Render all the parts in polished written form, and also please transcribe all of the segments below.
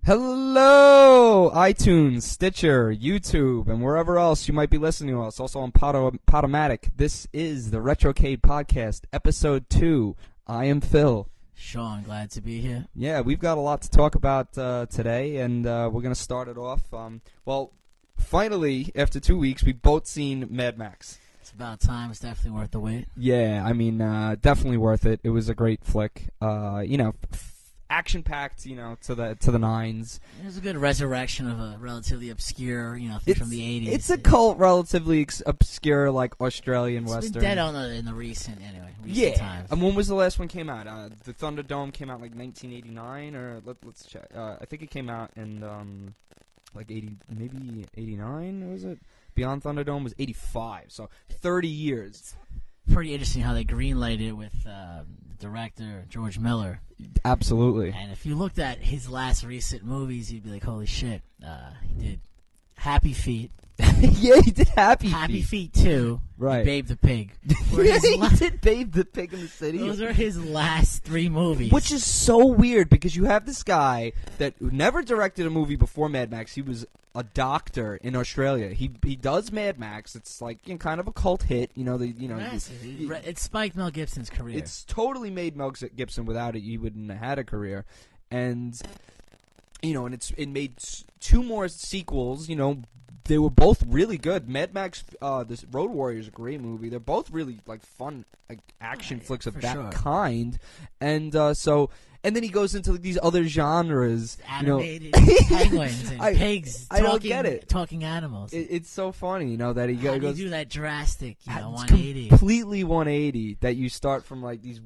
Hello, iTunes, Stitcher, YouTube, and wherever else you might be listening to us. Also on Podomatic. This is the Retrocade Podcast, Episode 2. I am Phil. Sean, glad to be here. Yeah, we've got a lot to talk about today, and we're going to start it off. Finally, after 2 weeks, we've both seen Mad Max. It's about time. It's definitely worth the wait. Yeah, I mean, definitely worth it. It was a great flick. Action-packed, to the nines. It was a good resurrection of a relatively obscure, thing from the 80s. It's a cult, relatively obscure, like Australian it's Western. It's been dead in the recent times. And when was the last one came out? The Thunderdome came out like 1989, or let's check. I think it came out in like 80, maybe 89. Was it? Beyond Thunderdome was 85, so 30 years. Pretty interesting how they greenlighted it with the director George Miller. Absolutely. And if you looked at his last recent movies, you'd be like, holy shit. He did Happy Feet. Yeah, he did Happy Feet 2. Right. Babe the Pig. Yeah, he did Babe the Pig in the City. Those are his last 3 movies. Which is so weird, because you have this guy that never directed a movie before Mad Max. He was a doctor in Australia. He does Mad Max. It's like kind of a cult hit. It spiked Mel Gibson's career. It's totally made Mel Gibson. Without it, he wouldn't have had a career. And it made 2 more sequels. They were both really good. Mad Max, this Road Warrior is a great movie. They're both really fun action flicks of that kind. And and then he goes into these other genres, animated penguins and pigs. I don't get it. Talking animals. It's so funny, that he goes. How do you do that drastic, 180? Completely 180. That you start from these.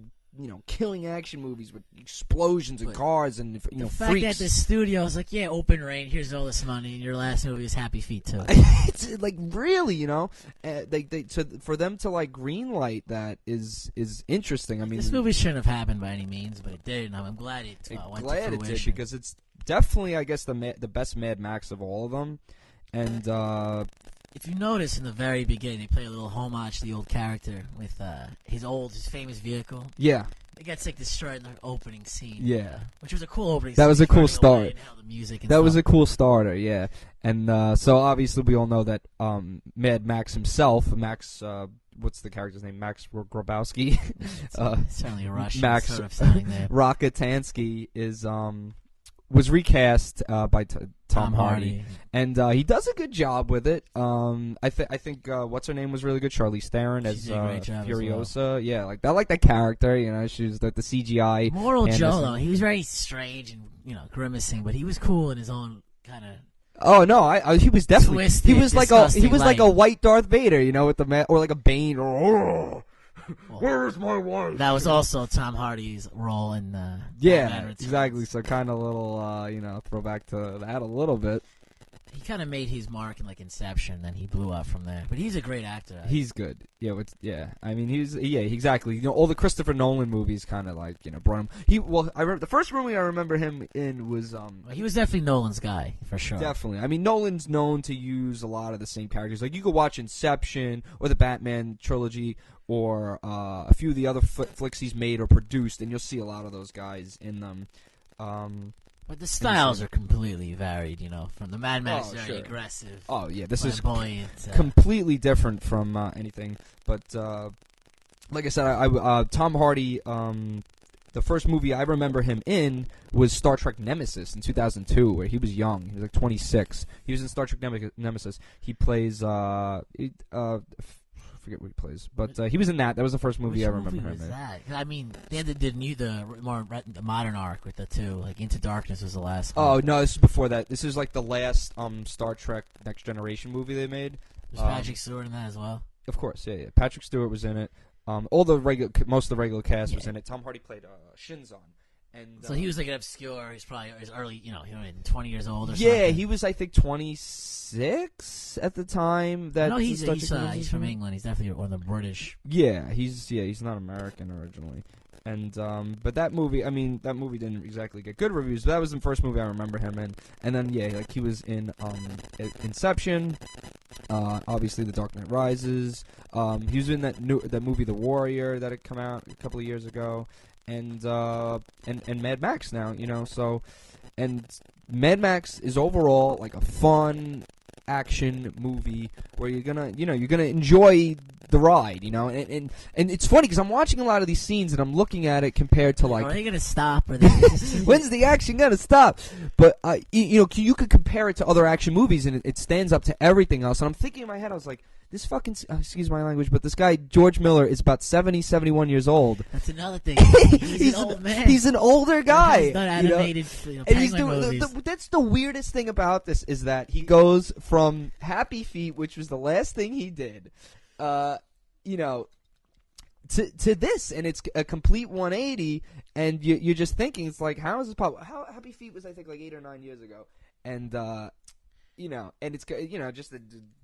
Killing action movies with explosions and cars and the fact freaks. that the studio is like, yeah, open reign, here's all this money, and your last movie is Happy Feet 2. It's really, for them to greenlight that is interesting. I mean, this movie shouldn't have happened by any means, but it did, and I'm glad it went to fruition. It did, because it's definitely, I guess, the best Mad Max of all of them. And if you notice in the very beginning, they play a little homage to the old character with his famous vehicle. Yeah. It gets destroyed in the opening scene. Yeah. Which was a cool opening scene. That was a cool start. That was a cool starter, yeah. And so obviously we all know that Mad Max himself, what's the character's name? Max Grabowski. Certainly a Russian Max sort of sounding there. Rockatansky was recast by Tom Hardy, and he does a good job with it. I think what's her name was really good, Charlize Theron as Furiosa. Well. Yeah, I like that character. She was the CGI. Moral Joe, though, he was very strange and grimacing, but he was cool in his own kind of. Oh no, he was definitely twisted, he was like a white Darth Vader, with the or like a Bane. Well, where's my wife? That was also Tom Hardy's role in yeah, exactly. So kind of a little, throwback to that a little bit. He kind of made his mark in Inception, then he blew up from there. But he's a great actor. He's good. Yeah. I mean, exactly. All the Christopher Nolan movies kind of brought him. I remember the first movie I remember him in was he was definitely Nolan's guy for sure. Definitely. I mean, Nolan's known to use a lot of the same characters. You could watch Inception or the Batman trilogy or a few of the other flicks he's made or produced, and you'll see a lot of those guys in them. But the styles are completely varied, from the Mad Max, very aggressive. Oh, yeah, this is flamboyant, completely different from anything. But, like I said, Tom Hardy, the first movie I remember him in was Star Trek Nemesis in 2002, where he was young. He was 26. He was in Star Trek Nemesis. He plays, I forget what he plays, but he was in that. That was the first movie I remember him in. Which movie was that? I mean, they did the modern arc with the 2. Into Darkness was the last one. Oh, no, this is before that. This is the last Star Trek Next Generation movie they made. Was Patrick Stewart in that as well? Of course, yeah. Patrick Stewart was in it. Most of the regular cast was in it. Tom Hardy played Shinzon. And, so he was an obscure. He's probably early, 20 years old or something. Yeah, he was, I think, 26 at the time. No, he's from England. He's definitely one of the British. Yeah, he's not American originally. And but that movie didn't exactly get good reviews. But that was the first movie I remember him in. And then he was in Inception, obviously The Dark Knight Rises. He was in that movie The Warrior that had come out a couple of years ago. And Mad Max now, so, and Mad Max is overall like a fun action movie where you're gonna enjoy the ride, and it's funny because I'm watching a lot of these scenes and I'm looking at it compared to like, are they gonna stop? Or when's the action gonna stop? But you could compare it to other action movies and it stands up to everything else. And I'm thinking in my head, I was like, this fucking excuse my language, but this guy George Miller is about 70, 71 years old. That's another thing. He's an old man. He's an older guy. He's not animated. And he's movies. that's the weirdest thing about this is that he goes from Happy Feet, which was the last thing he did, to this, and it's a complete 180. And you're just thinking, it's like, how is this possible? How Happy Feet was, I think, like 8 or 9 years ago, and and it's just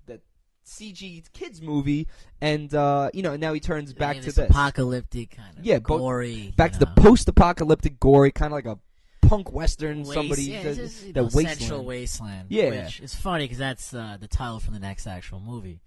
that CG kids movie, and and now he turns back to this apocalyptic kind of gory, back to the post-apocalyptic gory, kind of like a punk western. The Central Wasteland. Yeah, which is funny because that's the title from the next actual movie.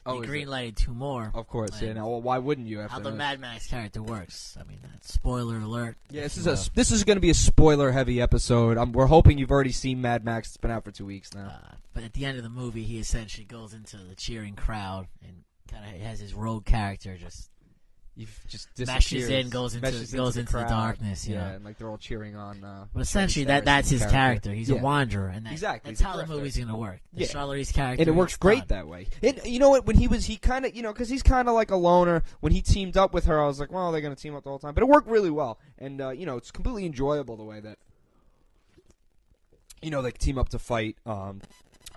He greenlighted 2 more. Of course, yeah. Now, why wouldn't you? How the Mad Max character works. I mean, spoiler alert. Yeah, this is going to be a spoiler-heavy episode. We're hoping you've already seen Mad Max. It's been out for 2 weeks now. But at the end of the movie, he essentially goes into the cheering crowd and kind of has his rogue character just meshes in, goes into the darkness. You know? And like they're all cheering on. But essentially, that's his character. He's a wanderer, and that's how the movie's gonna work. Charlie's character, and it works great that way. And you know what? When he kind of because he's kind of like a loner. When he teamed up with her, I was like, well, they're gonna team up the whole time. But it worked really well, and it's completely enjoyable the way that they team up to fight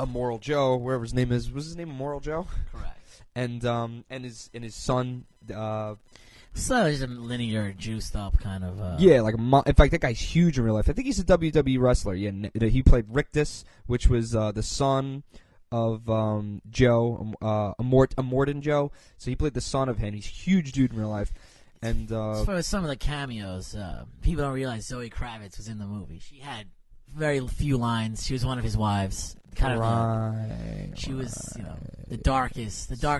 Immoral Joe, wherever his name is. Was his name Immoral Joe? Correct. And his son. So he's a linear, juiced up kind of. In fact, that guy's huge in real life. I think he's a WWE wrestler. Yeah, he played Rictus, which was the son of Joe, Immortan Joe. So he played the son of him. He's a huge dude in real life. And as far as some of the cameos, people don't realize Zoe Kravitz was in the movie. She had very few lines. She was one of his wives. She was, the dark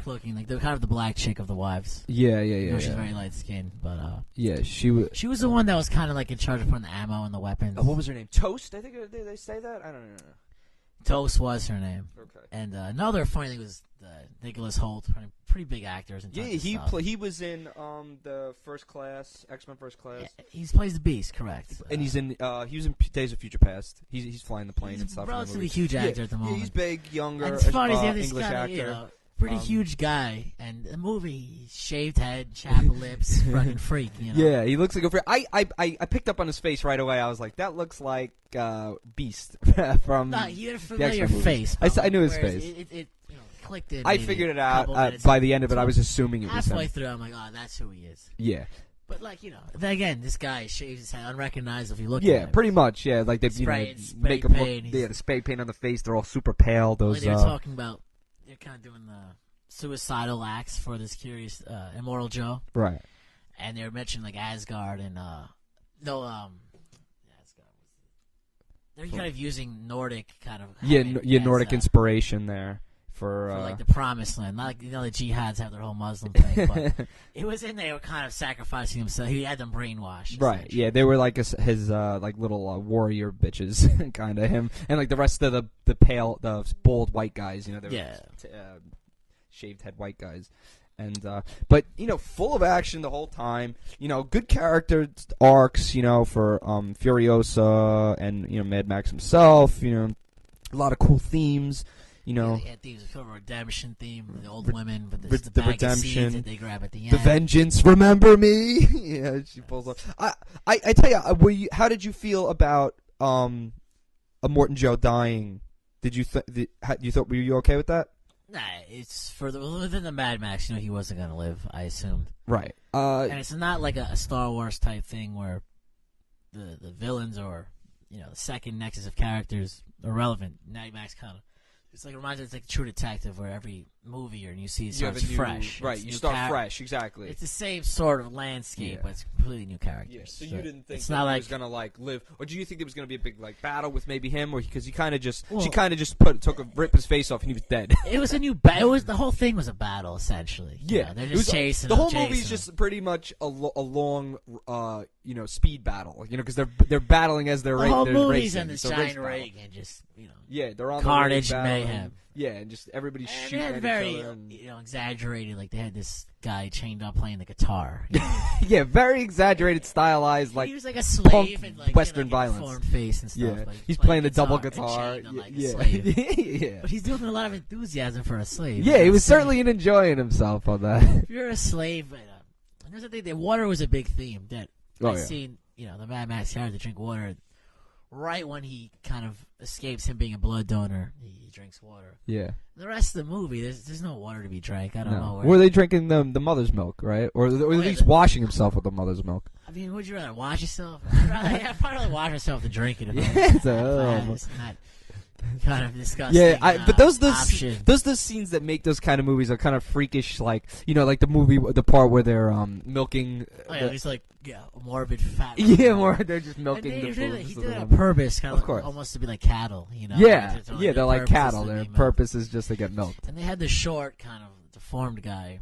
looking, like the kind of the black chick of the wives. Yeah. She's very light skinned, but she was. She was the one that was kind of like in charge of putting the ammo and the weapons. What was her name? Toast. I think did they say that? I don't know. Toast was her name. Okay. And another funny thing was Nicholas Hoult, pretty big actors. He was in the First Class, X-Men First Class. Yeah, he plays the Beast, correct? And he was in Days of Future Past. He's flying the plane and stuff. He's a relatively huge actor at the moment. Yeah, he's big, younger, and it's funny, English actor. Pretty huge guy, and the movie, shaved head, chapped lips, fucking freak. Yeah, he looks like a freak. I picked up on his face right away. I was like, that looks like Beast from. No, you had a familiar face. I knew his face. It clicked in. I figured it out by the end of it. I was assuming it was him. Halfway through, I'm like, oh, that's who he is. Yeah. But again, this guy shaves his head, unrecognizable if you look at him. Yeah, pretty much. Yeah, like they make him look. The spray paint on the face. They're all super pale. Those. They were talking about. They're kind of doing the suicidal acts for this curious Immortal Joe, right? And they were mentioning like Asgard and Asgard. They're kind of using Nordic kind of Nordic inspiration there for like the Promised Land. Not like the jihads have their whole Muslim thing, but it was in there kind of sacrificing himself. He had them brainwashed, right? Yeah, they were like his like little warrior bitches, kind of him, and like the rest of the bald white guys. They were shaved head white guys, and but full of action the whole time. Good character arcs. For Furiosa and Mad Max himself. A lot of cool themes. Themes of redemption theme, the old women, but the bag redemption, of seeds that they grab at the end. The vengeance, remember me? Yeah, she pulls up. I tell you, how did you feel about Immortan Joe dying? Did you were you okay with that? Nah, it's within the Mad Max. He wasn't gonna live. I assumed. Right. And it's not like a Star Wars type thing where the villains or the second nexus of characters are relevant. Mad Max kind of It's like reminds me, it's like True Detective, where every movie you see You have starts a new, fresh. right? It's You new start fresh, exactly. It's the same sort of landscape, but it's completely new characters. Yeah. So you didn't think it's that not he like was gonna like live, or do you think there was gonna be a big like battle with maybe him, or because he kind of just Well, she kind of just ripped his face off and he was dead. it was a new. It was the whole thing was a battle essentially. Yeah, they're just chasing. The whole chasing movie is him. just pretty much a long, speed battle. Because they're battling as they're the racing. whole they're movie's racing. on this It's a race giant battle. rig and just Yeah, they're on carnage the rig and battling. mayhem. Yeah, and just everybody's And shooting they at had each very other. And... exaggerated. Like they had this guy chained up playing the guitar. yeah, very exaggerated, stylized, like he was like a slave and like Western violence. Deformed face and stuff. Yeah, Like, he's playing the double and guitar. chained on, like, a Yeah, slave. yeah. But he's doing a lot of enthusiasm for a slave. Yeah, he was certainly enjoying himself on that. If you're a slave, and there's the thing that water was a big theme. That I've seen, the Mad Max character drink water. Right when he kind of escapes him being a blood donor, he drinks water. Yeah. The rest of the movie, there's no water to be drank. I don't know where. Were they drinking the mother's milk, right? Or at least washing himself with the mother's milk? I mean, would you rather wash yourself? I'd probably rather wash myself than drink it. It's not kind of disgusting. Yeah, but those option. those scenes that make those kind of movies are kind of freakish, like like the part where they're milking. It's like morbid fat. Yeah, they're just milking he the food. He did it on purpose, kind of almost to be like cattle, Yeah, they're like cattle. Their purpose is just to get milked. And they had the short, kind of deformed guy.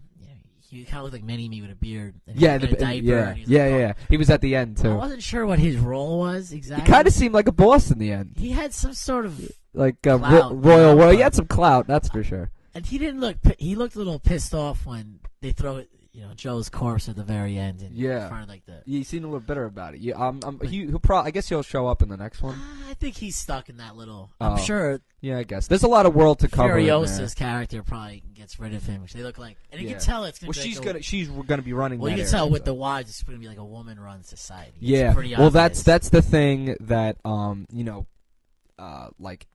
He kind of looked like Mini-Me with a beard. And Yeah, a diaper, yeah. He was at the end too. I wasn't sure what his role was exactly. He kind of seemed like a boss in the end. He had some sort of like clout, royal. Well, he had some clout, that's for sure. And he didn't look. He looked a little pissed off when they throw it. Joe's corpse at the very end. And in front of like the. He seemed a little bitter about it. Yeah, he'll probably. I guess he'll show up in the next one. I think he's stuck in that little. I'm sure. Yeah, I guess there's a lot of world to cover. Furiosa's character probably gets rid of him, which they look like, and you can tell it's gonna. Well, she's gonna be running. Well, that you can tell area, with the wives, it's gonna be like a woman-run society. Yeah. It's pretty well, obvious. that's the thing that like.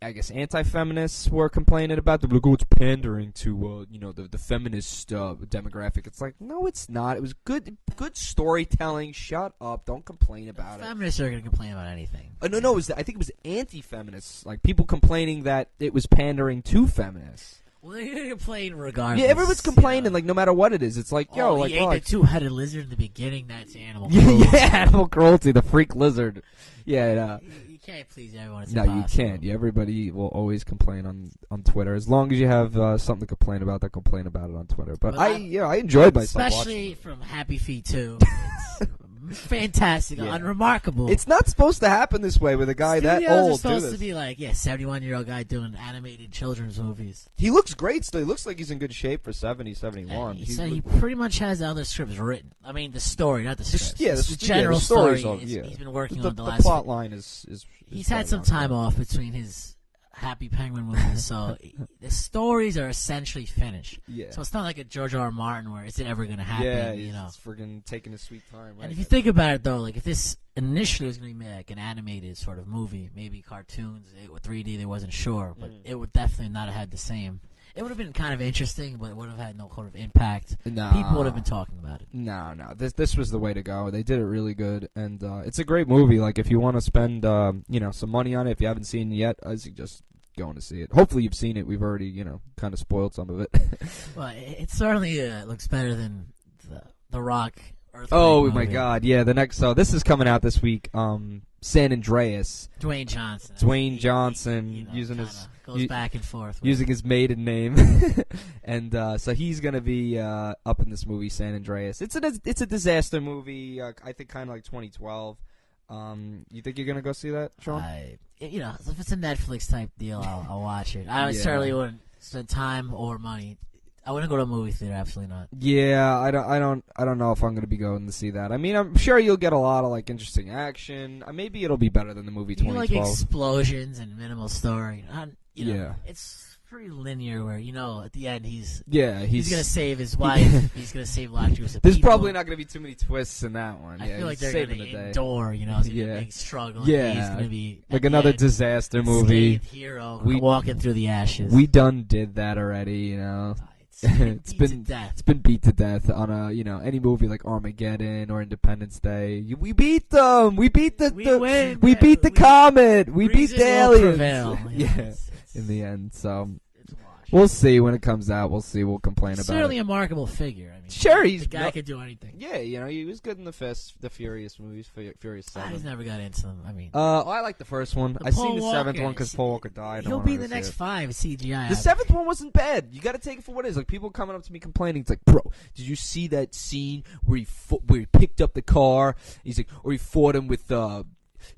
I guess anti-feminists were complaining about. They're like, it's pandering to the feminist demographic. It's like, no, it's not. It was good storytelling. Shut up! Don't complain about it. Feminists are going to complain about anything. No. I think it was anti-feminists, like people complaining that it was pandering to feminists. Well, they're going to complain regardless. Yeah, everyone's complaining, like no matter what it is. It's like, he ate the two-headed lizard in the beginning. That's animal cruelty. Yeah, animal cruelty. The freak lizard. Yeah. You can't please everyone. It's no, impossible. You can't. Everybody will always complain on Twitter. As long as you have something to complain about, they'll complain about it on Twitter. But I enjoyed myself. Especially from Happy Feet 2. It's fantastic, unremarkable. It's not supposed to happen this way with a guy that old. It's supposed to be like, 71-year-old guy doing animated children's movies. He looks great still. He looks like he's in good shape for 70, 71. He said he pretty much has the other scripts written. I mean, the story, not the script. The general story. He's been working on the last. The plot line is he's had some time off between his Happy Penguin movies, so the stories are essentially finished. Yeah. So it's not like a George R. R. Martin where is it ever going to happen? Yeah, he's friggin' taking his sweet time. Right? And if you think about it, though, like if this initially was going to be like an animated sort of movie, maybe cartoons, with 3D, they wasn't sure, but it would definitely not have had the same. It would have been kind of interesting, but it would have had no kind of impact. Nah. People would have been talking about it. No. This was the way to go. They did it really good, and it's a great movie. Like if you want to spend some money on it, if you haven't seen it yet, I suggest going to see it. Hopefully you've seen it. We've already kind of spoiled some of it. Well, it certainly looks better than the Rock. Oh my God! Yeah, the next. So this is coming out this week. San Andreas. Dwayne Johnson. Dwayne Johnson using his goes back and forth using his maiden name, and so he's gonna be up in this movie San Andreas. It's a disaster movie. I think kind of like 2012. You think you're gonna go see that, Sean? If it's a Netflix type deal, I'll watch it. I certainly wouldn't spend time or money. I wouldn't go to a movie theater. Absolutely not. Yeah, I don't know if I'm gonna be going to see that. I mean, I'm sure you'll get a lot of like interesting action. Maybe it'll be better than the movie 2012. You like explosions and minimal story. Yeah, it's pretty linear. Where at the end he's gonna save his wife. He's gonna save lots of There's people. probably not gonna be too many twists in that one. I feel like they're saving gonna the day. endure. It's gonna be a big struggle. Yeah, he's gonna be like another disaster movie. Hero walking through the ashes. We done did that already. It's been beat to death on any movie like Armageddon or Independence Day. We beat them. We beat the comet. We beat the aliens. Yeah. in the end. So It's a wash. we'll see when it comes out. We'll see. We'll complain about Certainly it. a marketable figure. I mean, Sure, the guy could do anything. Yeah, he was good in the Furious movies, Furious I 7. just never got into them. I mean, I like the first one. I seen the Paul seventh Walker, one because Paul Walker died. he'll be the next 5 CGI. The seventh one wasn't bad. You got to take it for what it is. Like people coming up to me complaining. It's like, bro, did you see that scene where he picked up the car? He's like, or he fought him with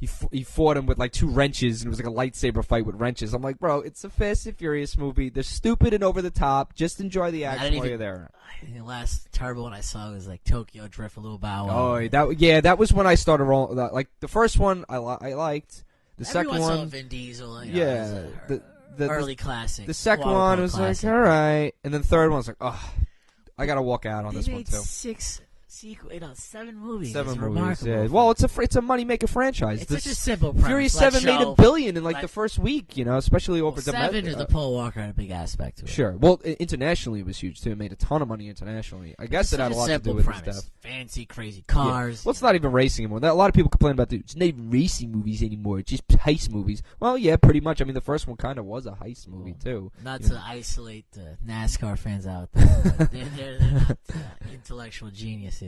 he fought him with like 2 wrenches, and it was like a lightsaber fight with wrenches. I'm like, bro, it's a Fast and Furious movie. They're stupid and over the top. Just enjoy the action while you're there. The last turbo one I saw was like Tokyo Drift, a little Bow Wow. Oh, that was when I started rolling. Like the first one, I liked. The second Everyone one, saw Vin Diesel. yeah, the early classic. The second one was classic. like, all right, and then the third one was like, oh, I gotta walk out on this one too. 7 movies. 7 it's movies. remarkable. Yeah. Well, it's a money maker franchise. It's such a simple premise. Furious 7 made $1 billion in like the first week. Especially over the 7 is the Paul Walker had a big aspect to it. Sure. Well, internationally it was huge too. It made a ton of money internationally. I guess it had a lot to do with his death. Fancy, crazy cars. Yeah. Well, it's not even racing anymore. A lot of people complain about it's not even racing movies anymore. It's just heist movies. Well, yeah, pretty much. I mean, the first one kind of was a heist movie too. Not to isolate the NASCAR fans out there. They're not intellectual geniuses.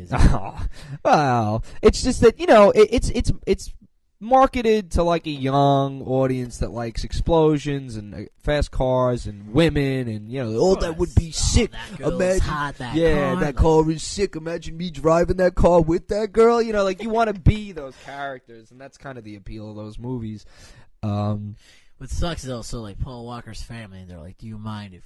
Well, it's just that it's marketed to like a young audience that likes explosions and fast cars and women and that would be sick. That girl Imagine, is hot, that car. That car is sick. Imagine me driving that car with that girl. Like you want to be those characters, and that's kind of the appeal of those movies. What sucks is also like Paul Walker's family, and they're like, "Do you mind if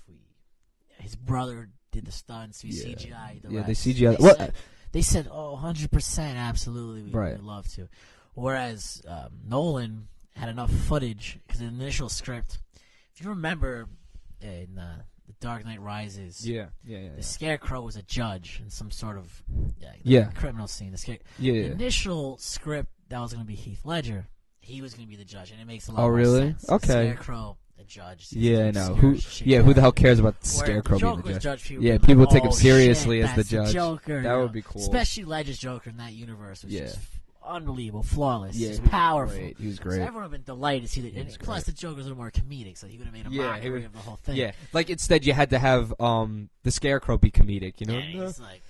his brother did the stunts, CGI the rest?" They CGI. They said, "Oh, 100%, absolutely, we'd love to." Whereas Nolan had enough footage because the initial script, if you remember, in The Dark Knight Rises, the Scarecrow was a judge in some sort of criminal scene. The initial script that was going to be Heath Ledger, he was going to be the judge, and it makes a lot more sense. Okay. Scarecrow. Judge. Yeah, I know. Who the hell cares about the Scarecrow being the judge? People take him seriously as the judge. The Joker, that would be cool. Especially Ledger's Joker in that universe was just unbelievable, flawless, just was powerful. Great. He was great. So everyone would have been delighted to see that. And plus, the Joker's a little more comedic, so he would have made a mockery of the whole thing. Yeah, like instead you had to have the Scarecrow be comedic, Yeah, he's like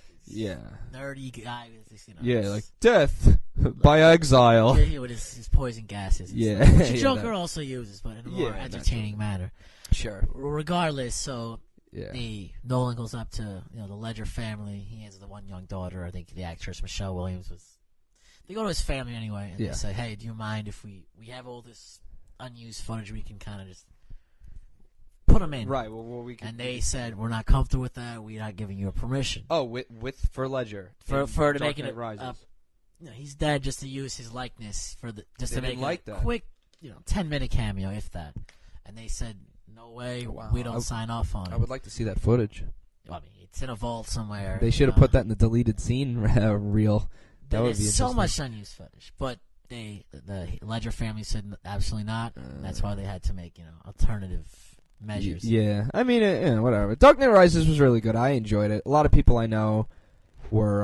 nerdy guy with like death by exile. Yeah, with his poison gases. Yeah, which the Joker also uses, but in a more entertaining manner. Sure. Regardless, so Nolan goes up to the Ledger family. He has the one young daughter. I think the actress Michelle Williams was. They go to his family anyway, and they say, "Hey, do you mind if we have all this unused footage? We can kind of just put them in." Right. Well, we can. And they said, "We're not comfortable with that. We're not giving you permission." Oh, for Ledger for to making it Rises. He's dead just to use his likeness to make like a quick 10-minute cameo, if that. And they said, "No way, we don't sign off on it." I would like to see that footage. I mean, it's in a vault somewhere. They should have put that in the deleted scene reel. That would be so much unused footage, but the Ledger family said absolutely not. That's why they had to make alternative measures. Yeah, I mean, whatever. Dark Knight Rises was really good. I enjoyed it. A lot of people I know were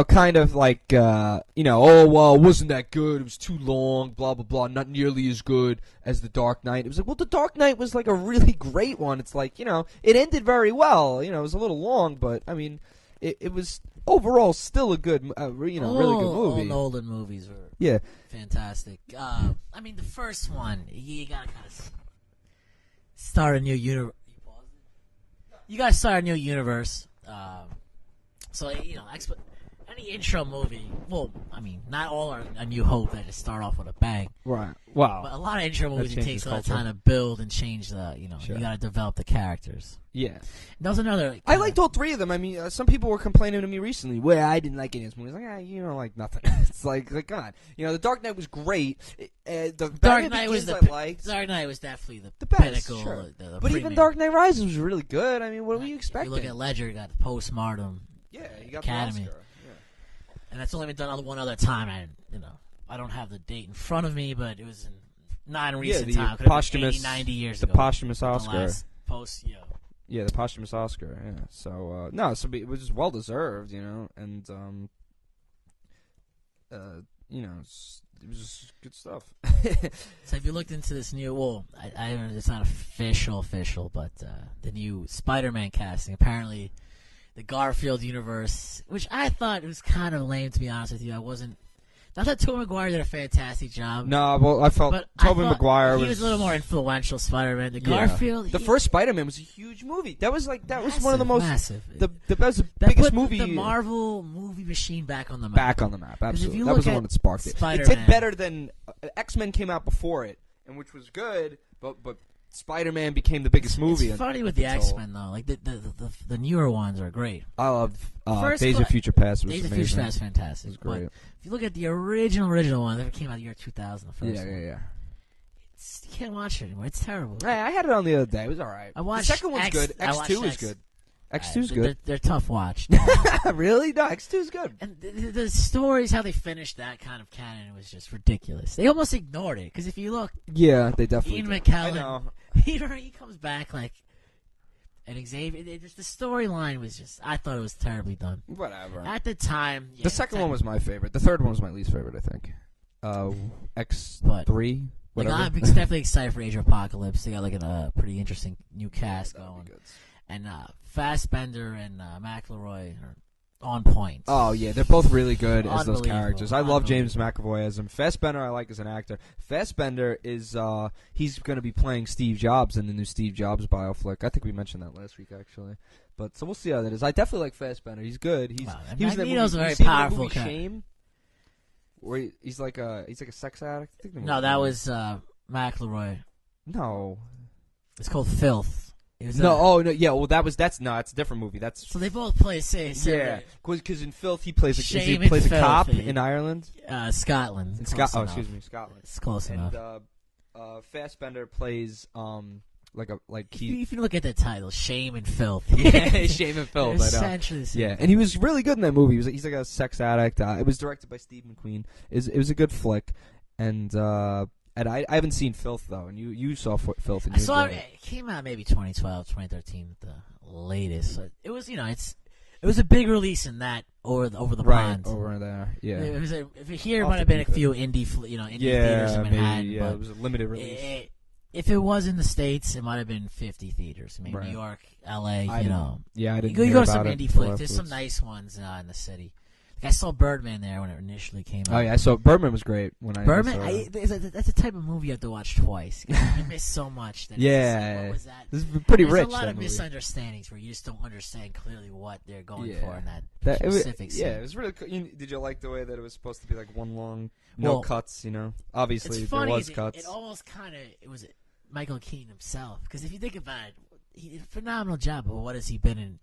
kind of like, oh, well, it wasn't that good. It was too long, blah, blah, blah. Not nearly as good as The Dark Knight. It was like, well, The Dark Knight was like a really great one. It's like, it ended very well. It was a little long, but, I mean, it was overall still a good, really good movie. All Nolan movies were fantastic. I mean, the first one, you got to kind of start a new universe. You got to start a new universe. So, any intro movie, well, I mean, not all are A New Hope that just start off with a bang. Right. Wow. But a lot of intro movies, it takes a lot of time to build and change the, you got to develop the characters. Yeah. That was another. I liked all 3 of them. I mean, some people were complaining to me recently, well, I didn't like any of these movies. Like, you don't like nothing. It's like, God. The Dark Knight was great. The Dark Knight was Dark Knight was definitely the best, pinnacle. Sure. The but even Dark Knight Rises was really good. I mean, what were you expecting? You look at Ledger, got the postmortem. Yeah, he got Academy. the Oscar. And that's only been done one other time. I don't have the date in front of me, but it was not in recent time. Posthumous, 80, 90 years ago. The posthumous Oscar. Yeah, the posthumous Oscar. Yeah. So it was just well deserved, and you know, it was just good stuff. So if you looked into this new, well, I don't know, it's not official, but the new Spider-Man casting, apparently the Garfield universe, which I thought was kind of lame, to be honest with you. Not that Tobey Maguire did a fantastic job. No, well, I felt Tobey Maguire was a little more influential Spider-Man. The yeah. Garfield, the first Spider-Man was a huge movie. That was one of the most massive. The biggest movie. The Marvel movie machine back on the map. Back on the map, absolutely. That was the one that sparked it. Spider-Man, it did better than X-Men came out before it, and which was good, but Spider-Man became the biggest movie. It's funny with the X-Men though, like the newer ones are great. I love Days of Future Past. Days of Future Past, fantastic. It was great. But if you look at the original one that came out in the year 2000, the first one. Yeah. You can't watch it anymore. It's terrible. Hey, I had it on the other day. It was all right. I watched the second one's good. X2 is good. X2's good. They're tough watch. Really? No, X2's good. And the stories, how they finished that kind of canon was just ridiculous. They almost ignored it because if you look, yeah, they definitely. Ian McKellen, I know. he comes back like an Xavier. The storyline was just, I thought it was terribly done. Whatever. At the time, the second one was my favorite. The third one was my least favorite, I think. X3. Like, I'm definitely excited for Age of Apocalypse. They got like a pretty interesting new cast going. And Fassbender and McElroy are on point. Oh, yeah. They're both really good as those characters. I love James McAvoy as him. Fassbender I like as an actor. Fassbender is, he's going to be playing Steve Jobs in the new Steve Jobs bioflick. I think we mentioned that last week, actually. But so we'll see how that is. I definitely like Fassbender. He's good. Magneto's a very powerful character. Shame? Where he's like a sex addict? No, that was McElroy. No. It's called Filth. No, that's a different movie. So they both play yeah, because in Filth he plays a cop in Ireland, Scotland. Scotland. It's close enough. And Fassbender plays If you look at the title, Shame and Filth. Yeah, Shame and Filth. Essentially the same. Yeah, and he was really good in that movie. He's like a sex addict. It was directed by Steve McQueen. It was a good flick, and I haven't seen Filth though, and you saw Filth. And I saw it. It came out maybe 2012, 2013, the latest. It was, it was a big release in that over the pond. Over there. Yeah. It was here might have been a few indie theaters in Manhattan. Maybe, yeah, it was a limited release. If it was in the States, it might have been 50 theaters. Maybe New York, LA. Yeah, I didn't. You go to some indie flicks. There's some nice ones in the city. Like I saw Birdman there when it initially came out. Oh yeah, I saw Birdman was great when I Birdman. saw it. That's the type of movie you have to watch twice. You miss so much. What was that? This is pretty rich. There's a lot of misunderstandings where you just don't understand clearly what they're going for in that specific scene. Yeah, it was really cool. Did you like the way that it was supposed to be like one long, no cuts? Obviously it's funny, there was cuts. It almost kind of was Michael Keaton himself, because if you think about it, he did a phenomenal job. But what has he been in?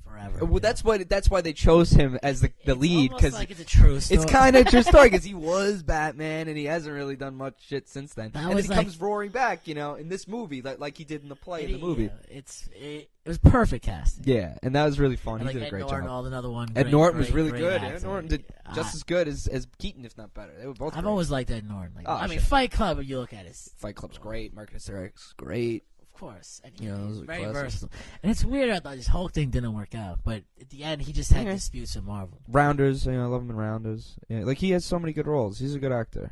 Forever, well, that's why they chose him as the lead, because like it's a true story. It's kind of a true story because he was Batman and he hasn't really done much shit since then. And then he comes roaring back, in this movie like he did in the play in the movie. It was perfect casting. Yeah, and that was really fun. And he did a great job. Another one. Ed Norton was really good. Ed Norton did just as good as Keaton, if not better. They were both. I've always liked Ed Norton. Fight Club. You look at it. Fight Club's great. Marcus Eric's great. Of course, and he's very versatile. And it's weird. I thought this Hulk thing didn't work out, but at the end, he just had disputes with Marvel. Rounders, I love him in Rounders. Yeah, he has so many good roles. He's a good actor,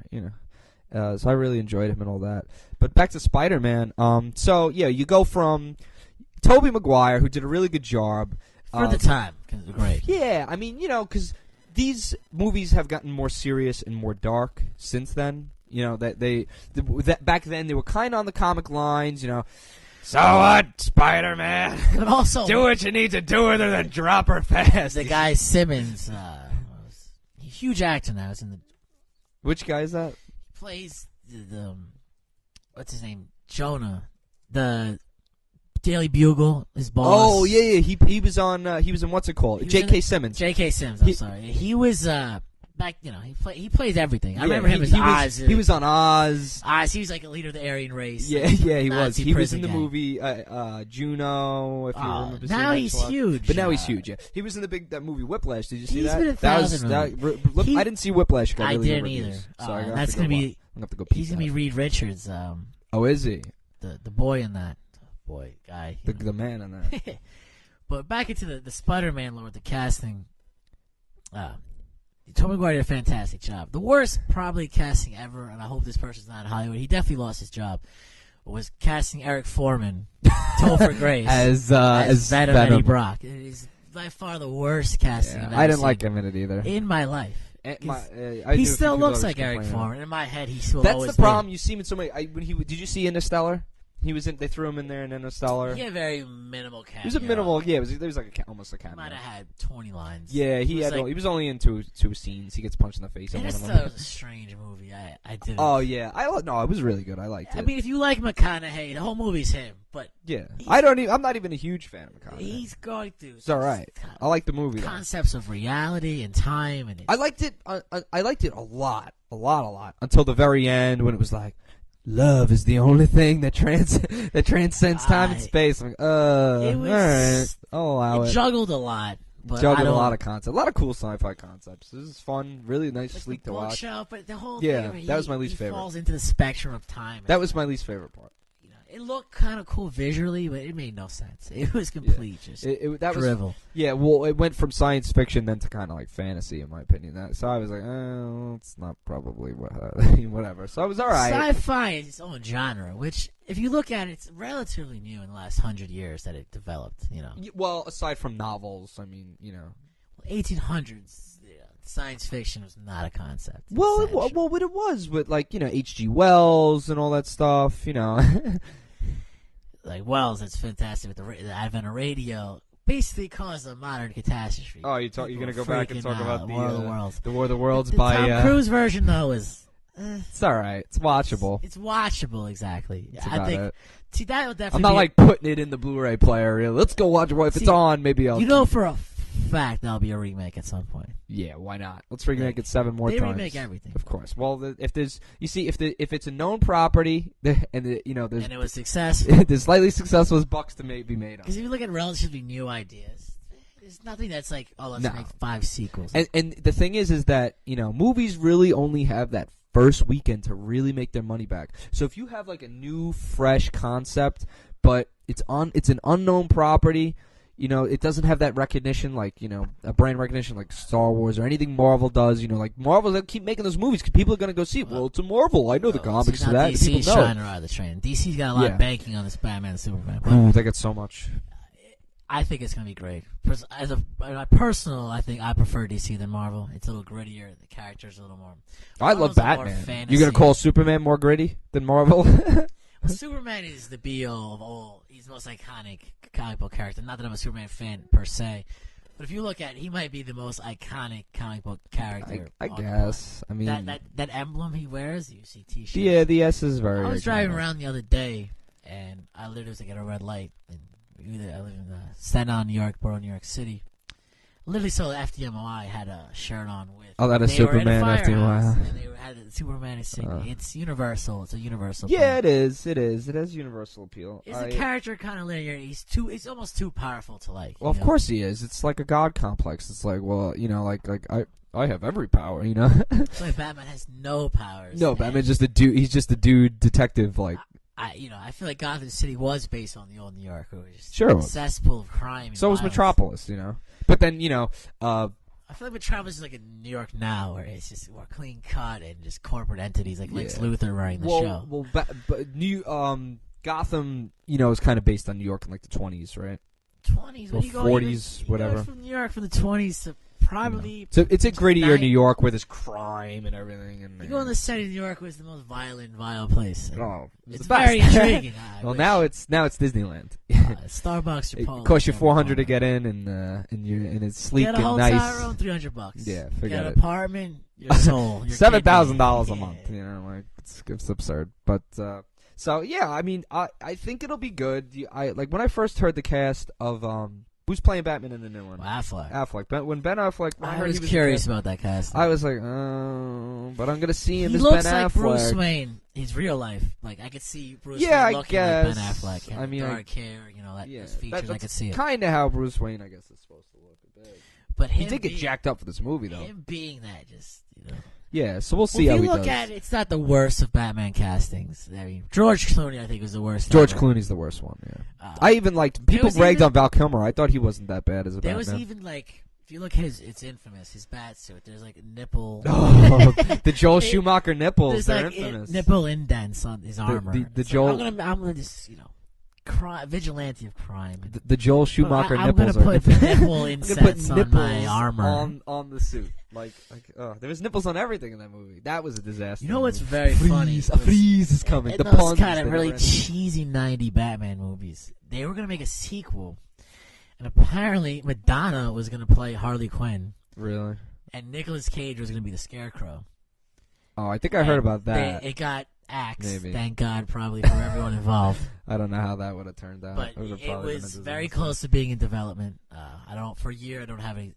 So I really enjoyed him and all that. But back to Spider-Man. So yeah, you go from Tobey Maguire, who did a really good job for the time. Great. Yeah, because these movies have gotten more serious and more dark since then. That back then they were kind of on the comic lines, So what, Spider-Man? But also, do what you need to do with her, then drop her fast. The guy Simmons, he's a huge actor now. Which guy is that? He plays the what's his name? Jonah, the Daily Bugle, his boss. Oh yeah. He was on. He was in what's it called? J.K. Simmons. J.K. Simmons. I'm sorry. He was back. He plays everything. I remember him as Oz. He was on Oz. Oz. He was like a leader of the Aryan race. Yeah, he was. He was in the movie Juno. If you remember. Now he's huge. But now he's huge. Yeah, he was in that movie Whiplash. Did you see that? Been in I didn't see Whiplash. I didn't either. That's gonna be. I'm gonna have to go. He's gonna be Reed Richards. Is he? The boy in that. Guy. The man in that. But back into the Spider-Man lore, the casting. Tobey Maguire did a fantastic job. The worst probably casting ever, and I hope this person's not in Hollywood. He definitely lost his job. Was casting Eric Foreman, Topher Grace as Venom Venom. Eddie Brock. It is by far the worst casting I've ever I didn't seen like him in it either. in my life. I He do still people looks always like Eric complain about Foreman. In my head, he still That's always the problem. You see him in so many. Did you see Interstellar? He was in. They threw him in there in Interstellar. He had very minimal cameo. He was a minimal. Yeah, there was like almost a He cameo. might have had 20 lines. Yeah, he was only in two scenes. He gets punched in the face in I one just of thought them. it was a strange movie. I didn't. Oh yeah, no, it was really good. I liked it. I mean, if you like McConaughey, the whole movie's him. But yeah, I'm not even a huge fan of McConaughey. he's going through. It's all right. I like the movie. Concepts of reality and time, and I liked it. I liked it a lot, until the very end when it was like, love is the only thing that transcends time and space. I'm like, it was, all right, I'll allow it. Juggled a lot. But Juggled a lot of concepts, a lot of cool sci-fi concepts. This is fun, really nice, sleek to watch. Show, but the whole Yeah, thing, that was my least he favorite. falls into the spectrum of time. That was my least favorite part. You know, it looked kind of cool visually, but it made no sense. It was complete, just That drivel. was, yeah, well, it went from science fiction then to kind of like fantasy, in my opinion. So I was like, it's not probably whatever. So I was all right. Sci-fi is its own genre, which, if you look at it, it's relatively new in the last 100 years that it developed. You know, Well, aside from novels, 1800s. Science fiction was not a concept. Well, what it was with H.G. Wells and all that stuff. Like Wells, that's fantastic with the advent of radio. Basically caused a modern catastrophe. Oh, you're going to go back and talk about the War of the Worlds. The War of the Worlds the by Tom Cruise version, though, is it's all right. It's watchable. It's watchable, exactly. That's I about think. it. See, that would definitely. I'm not like putting it in the Blu-ray player. Really. Let's go watch it. If it's on, maybe I'll. You know for a fact there'll be a remake at some point. Yeah, why not? Let's remake it 7 more times. They remake everything, of course. Well, if it's a known property and it was successful, the slightly successful is bucks to be made on. Because if you look at relatively new ideas, there's nothing that's like, let's make 5 sequels. And the thing is that movies really only have that first weekend to really make their money back. So if you have like a new, fresh concept, but it's an unknown property. It doesn't have that recognition, like, a brand recognition like Star Wars or anything Marvel does. Like Marvel, they keep making those movies because people are going to go see it. Well, it's a Marvel. I know the comics so and that. DC's People know. trying to ride the train. DC's got a lot of banking on this Batman and Superman. Ooh, they got so much. I think it's going to be great. I think I prefer DC than Marvel. It's a little grittier. The characters are a little more. I love Batman. You're going to call Superman more gritty than Marvel? Superman is the be-all of all. He's the most iconic comic book character. Not that I'm a Superman fan per se, but if you look at it, he might be the most iconic comic book character. I guess. I mean, that emblem he wears, you see T-shirts. Yeah, the S is very. I was driving around the other day, and I literally was at a red light. And I live in Staten Island, New York, borough, New York City. Literally saw the FDMOI had a shirt on with. Oh, that is Superman FDMOI. And they had Superman is singing. It's universal. It's a universal. Yeah, it is. It is. It has universal appeal. Is the character kind of linear? He's almost too powerful to like. Well, of course he is. It's like a god complex. It's like, well, I have every power. It's like Batman has no powers. No, Batman's just a dude. He's just a dude detective. Like. I feel like Gotham City was based on the old New York. It was just sure a cesspool of crime. And so was Metropolis, But then, I feel like Metropolis is like in New York now, where it's just more clean cut and just corporate entities like Lex Luthor running the show. Well, Gotham, is kind of based on New York in like the 20s, right? 20s, or 40s, whatever. From New York from the 20s to probably. So it's a grittier New York where there's crime and everything. And you go in the city of New York, was the most vile place. Oh, it's very intriguing. Well, now it's Disneyland. Starbucks. It costs you $400 to get in, and it's sleek and nice. Get a hotel room, $300. Yeah, forget Get it. an apartment, your soul. $7,000 a month. It's absurd. But so yeah, I mean, I think it'll be good. When I first heard the cast of who's playing Batman in the new one? Affleck. When Ben Affleck, I was curious about that cast. I was like, oh, but I'm gonna see him as Ben Affleck. He looks like Bruce Wayne. His real life, like I could see Bruce Wayne looking like Ben Affleck. I mean, dark hair, those features. I could see it. Kind of how Bruce Wayne, I guess, is supposed to look a bit. But he did get jacked up for this movie, though. Him being that, just Yeah, so we'll see how he does. If you look at it, it's not the worst of Batman castings. I mean, George Clooney, I think, was the worst. George Clooney's the worst one, yeah. I even liked... People ragged on Val Kilmer. I thought he wasn't that bad as a Batman. There was even, If you look at it's infamous. His bat suit. There's like a nipple. Oh, the Joel Schumacher nipples. They're like infamous. Nipple indents on his armor. The Joel. I'm gonna just vigilante of crime. The Joel Schumacher I'm nipples gonna are put nipple insets on my armor. on the suit. There was nipples on everything in that movie. That was a disaster. You know what's very funny? A freeze is coming. In The those puns. kind of really cheesy 90 Batman movies, they were gonna make a sequel, and apparently Madonna was gonna play Harley Quinn. Really? And Nicolas Cage was gonna be the Scarecrow. Oh, I think I heard about that. It got axed. Maybe. Thank God, probably for everyone involved. I don't know how that would have turned out. But it was very close to being in development. For a year, I don't have any.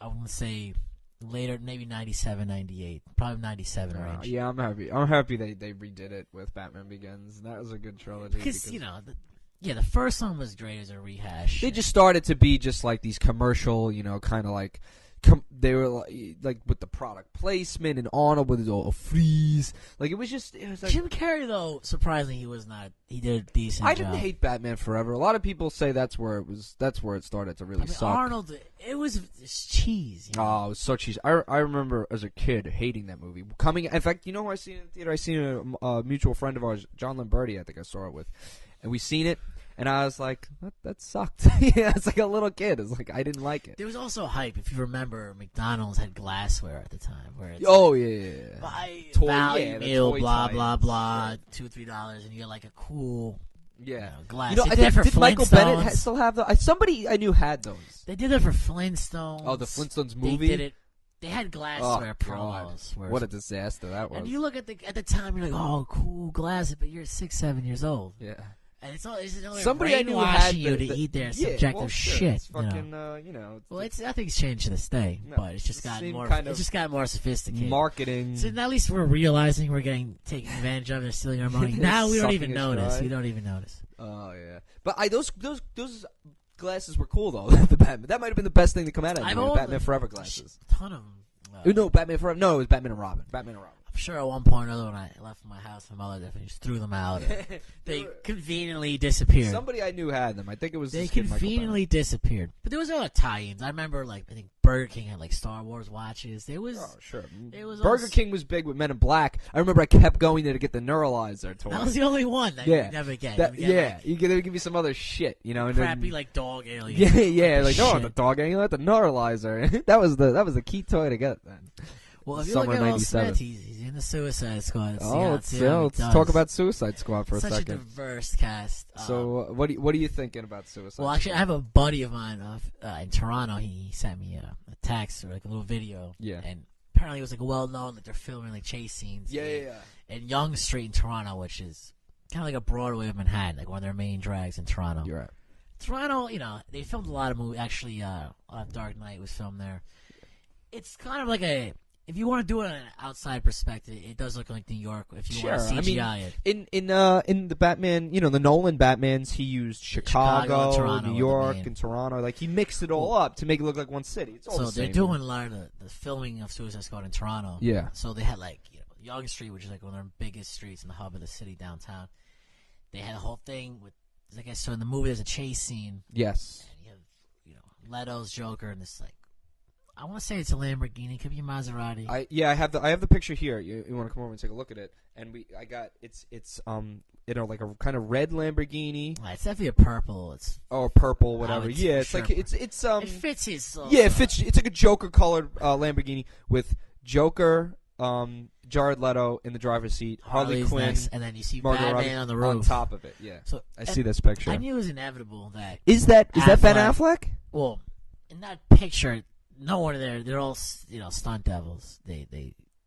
I want to say later, maybe 97, 98, probably 97 range. Yeah, I'm happy. I'm happy they redid it with Batman Begins. That was a good trilogy. Because the first one was great as a rehash. They just started to be just like these commercial, kind of like. They were like with the product placement and on with a freeze. Like it was like Jim Carrey though. Surprisingly, he was not. He did a decent job. I didn't hate Batman Forever. A lot of people say that's where it started to really suck. Arnold, it was cheese. Oh, it was so cheesy. I remember as a kid hating that movie. In fact, you know who I seen it in the theater? I seen a mutual friend of ours, John Lamberti. I think I saw it with, and we seen it. And I was like, that sucked. Yeah, it's like a little kid. It's like, I didn't like it. There was also hype. If you remember, McDonald's had glassware at the time. Where it's buy value meal, blah, blah, blah, $2-3, and you get like a cool glass. Did Michael Bennett still have those? Somebody I knew had those. They did it for Flintstones. Oh, the Flintstones movie? They did it. They had glassware promos. What a disaster that was. And you look at the time, you're like, oh, cool glass, but you're 6, 7 years old. Yeah. And it's somebody I knew had you to eat their subjective shit. It's fucking, nothing's changed to this day, but it's just gotten more. It's just gotten more sophisticated. Marketing. So at least we're realizing we're getting taken advantage of and stealing our money. Now we don't even notice. We don't even notice. Oh yeah, but those glasses were cool though. The Batman. That might have been the best thing to come out of it. The Batman Forever glasses. A ton of them. No, Batman Forever. No, it was Batman and Robin. I'm sure at one point or another when I left my house, my mother definitely just threw them out. They conveniently disappeared. Somebody I knew had them. I think it was. They conveniently disappeared. But there was a lot of tie-ins. I remember, I think Burger King had Star Wars watches. There was. Oh sure. There was Burger King was big with Men in Black. I remember I kept going there to get the Neuralizer toy. That was the only one that you never get. You give me some other shit, crappy dog alien. Yeah, the dog alien, the Neuralizer. that was the key toy to get then. Well, if you look at Will Smith, he's in the Suicide Squad. Let's talk about Suicide Squad for a second. Such a diverse cast. So, what are you thinking about Suicide? Well, actually, I have a buddy of mine in Toronto. He sent me a text or a little video. Yeah. And apparently, it was well known that they're filming chase scenes. Yeah. In Yonge Street in Toronto, which is kind of like a Broadway of Manhattan, one of their main drags in Toronto. You're right. Toronto, they filmed a lot of movies. Actually, Dark Knight was filmed there. It's kind of like if you want to do it on an outside perspective, it does look like New York. If you want to CGI it, in the Batman, the Nolan Batmans, he used Chicago Toronto, New York, and Toronto. Like he mixed it all up to make it look like one city. It's all the same. They're doing a lot of the filming of Suicide Squad in Toronto. Yeah. So they had Yonge Street, which is one of their biggest streets in the hub of the city downtown. They had a whole thing with, so in the movie there's a chase scene. Yes. And you have Leto's Joker and this I want to say it's a Lamborghini. Could be a Maserati. I have the picture here. You want to come over and take a look at it? And it's like a kind of red Lamborghini. It's definitely a purple. Purple, whatever. It's like it's it fits his. It fits. It's like a Joker colored Lamborghini with Joker, Jared Leto in the driver's seat, Harley Quinn, next, and then you see Margot Batman Robbie on the roof on top of it. Yeah. So I see this picture. I knew it was inevitable that is that Ben Affleck? Well, in that picture. No one there. They're all, stunt devils.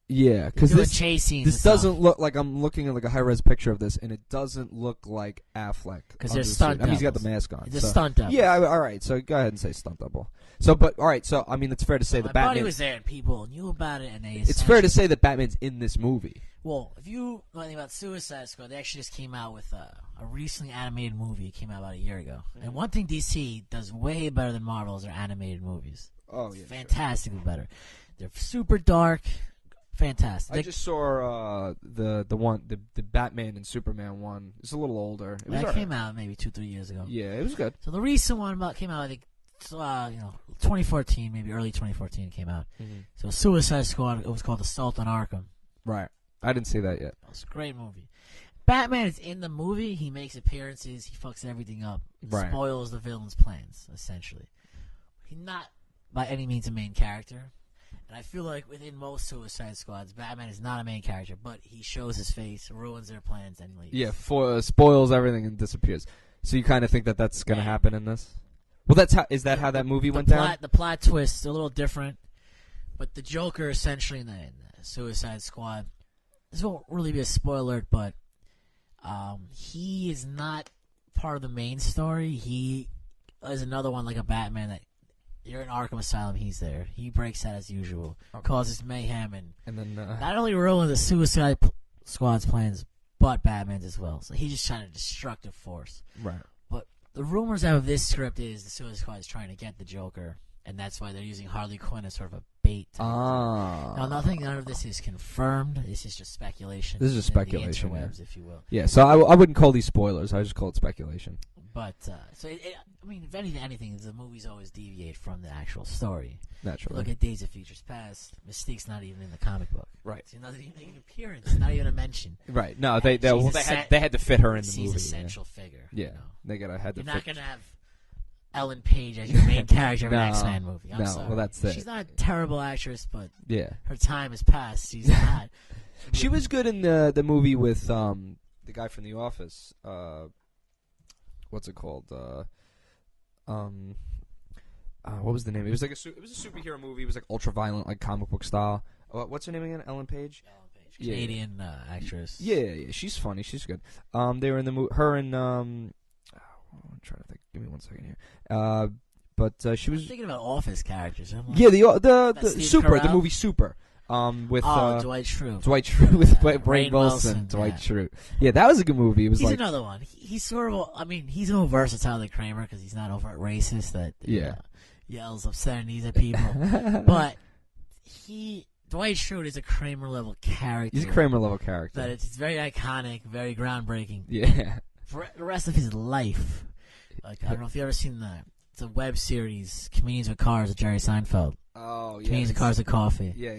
Yeah, because this doesn't look like I'm looking at a high res picture of this, and it doesn't look like Affleck. Because they're stunt devils. I mean, he's got the mask on. They're stunt devils. Yeah, all right. So go ahead and say stunt double. So, but all right. So I mean, it's fair to say that Batman. My buddy was there, and people knew about it, and it's fair to say that Batman's in this movie. Well, if you know anything about Suicide Squad, they actually just came out with a recently animated movie. It came out about a year ago. Mm-hmm. And one thing DC does way better than Marvel is their animated movies. Oh yeah, fantastically better. They're super dark, fantastic. I just saw the Batman and Superman one. It's a little older. That came out maybe 2-3 years ago. Yeah, it was good. So the recent one came out I think 2014, maybe early 2014 it came out. Mm-hmm. So Suicide Squad, it was called Assault on Arkham. Right. I didn't see that yet. It's a great movie. Batman is in the movie. He makes appearances. He fucks everything up. Right. Spoils the villain's plans, essentially. He's not by any means a main character. And I feel like within most Suicide Squads, Batman is not a main character, but he shows his face, ruins their plans, and leaves. Yeah, spoils everything and disappears. So you kind of think that that's going to happen in this? Well, is that how that movie went down? The plot twist is a little different, but the Joker essentially in the Suicide Squad, this won't really be a spoiler, but he is not part of the main story. He is another one like a Batman that you're in Arkham Asylum, he's there. He breaks out as usual, causes mayhem, and then not only ruins the Suicide Squad's plans, but Batman's as well. So he's just trying to destructive force. Right. But the rumors out of this script is the Suicide Squad is trying to get the Joker, and that's why they're using Harley Quinn as sort of a bait. Now, none of this is confirmed. This is just speculation. This is just speculation, the interwebs, if you will. Yeah, so I wouldn't call these spoilers. I would just call it speculation. But, I mean, if anything, the movies always deviate from the actual story. Naturally. Look at Days of Futures Past. Mystique's not even in the comic book. Right. She's not even making an appearance. Not even a mention. Right. No, they had to fit her in the movie. She's a central figure. Yeah. They had to fit. You're not going to have Ellen Page as your main character of an X-Men movie. I'm sorry. Well, that's it. She's not a terrible actress, but her time has passed. She's not. She was good in the movie with the guy from The Office. What's it called? What was the name? It was like a superhero movie. It was like ultra violent, like comic book style. What's her name again? Ellen Page. Ellen Page, Canadian actress. Yeah, she's funny. She's good. They were in the movie. Her and I'm trying to think. Give me 1 second here. But she was I'm thinking about Office characters. the Super, the movie Super. With Dwight Schrute. Dwight Schrute with Rainn Wilson. Wilson, Dwight Schrute. Yeah, that was a good movie. It was he's like another one. He's sort of. I mean, he's more versatile than Kramer because he's not overt racist that yells obscenities at people. But Dwight Schrute is a Kramer level character. He's a Kramer level character. That it's very iconic, very groundbreaking. Yeah. For the rest of his life, like I don't know if you have ever seen it's a web series, Comedians with Cars with Jerry Seinfeld. Oh, yeah. Comedians with Cars with Coffee. Yeah.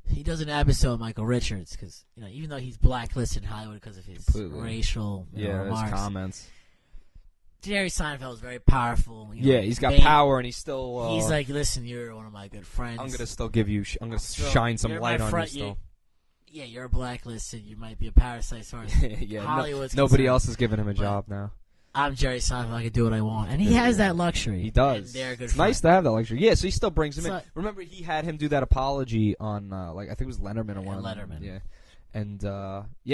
He does an episode with Michael Richards because even though he's blacklisted in Hollywood because of his racial remarks, his comments. Jerry Seinfeld is very powerful. He's got power, and he's still. He's like, listen, you're one of my good friends. I'm gonna still give you. I'm gonna shine some light on you still. You're blacklisted. You might be a parasite, as far as Hollywood's nobody concerned. else is giving him a job now. I'm Jerry Seinfeld. I can do what I want, and he has that luxury. He does. And they're good. It's nice to have that luxury. Yeah, so he still brings him in. Remember, he had him do that apology on, I think it was Letterman or one of them. Letterman. Yeah. And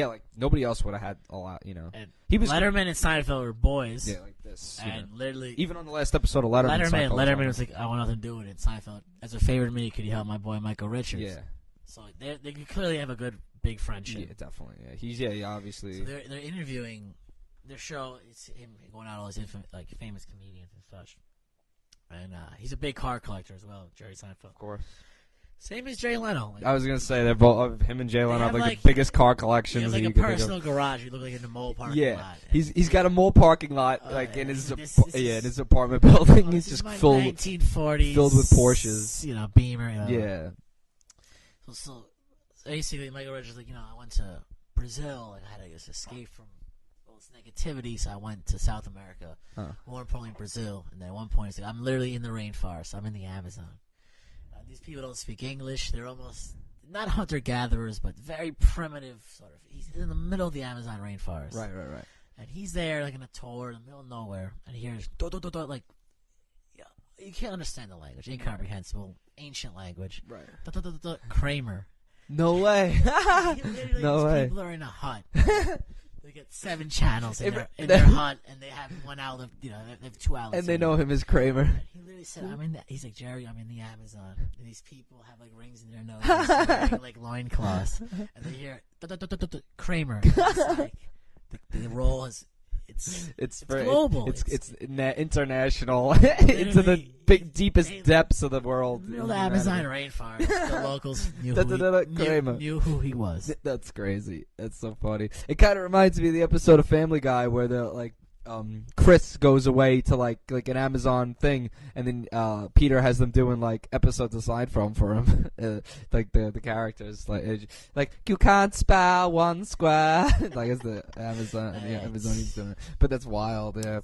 like nobody else would have had a lot, And Letterman and Seinfeld were boys. Yeah, like this. And literally, even on the last episode of Letterman was like, I want nothing to do with it. Seinfeld, as a favor to me, could you help my boy Michael Richards? Yeah. So they clearly have a good big friendship. Yeah, definitely. Yeah, he's obviously. So they're interviewing their show. It's him going out all his famous comedians and such. And he's a big car collector as well, Jerry Seinfeld. Of course. Same as Jay Leno. I was gonna say they're both him and Jay Leno have the biggest car collections. Like a personal garage. You look like in the mall parking lot. He's got a mall parking lot in his in his apartment building. He's just filled 1940s, filled with Porsches. Beamer. Yeah. So basically, Michael Richards like, I went to Brazil and I had to escape from all this negativity, so I went to South America. More importantly, Brazil. And then at one point, he's like, I'm literally in the rainforest. I'm in the Amazon. These people don't speak English. They're almost not hunter-gatherers, but very primitive sort of. He's in the middle of the Amazon rainforest. Right. And he's there like in a tour in the middle of nowhere, and he hears like you can't understand the language, incomprehensible, ancient language. Right. Kramer. No way. No way. People are in a hut. They get 7 channels in their hut, and they have 1 outlet. They have 2 outlets. And they know him as Kramer. And he literally said, he's like, Jerry, I'm in the Amazon. And these people have like rings in their noses, wearing like loincloths. And they hear Kramer. It's like, the role is it's global. It's international into the deepest depths of the world. The Amazon rainforest. The locals knew who he was. That's crazy. That's so funny. It kind of reminds me of the episode of Family Guy where they're like, Chris goes away to like an Amazon thing, and then Peter has them doing like episodes aside for him, like the characters like you can't spell one square, like it's the Amazonians doing it. But that's wild, yeah.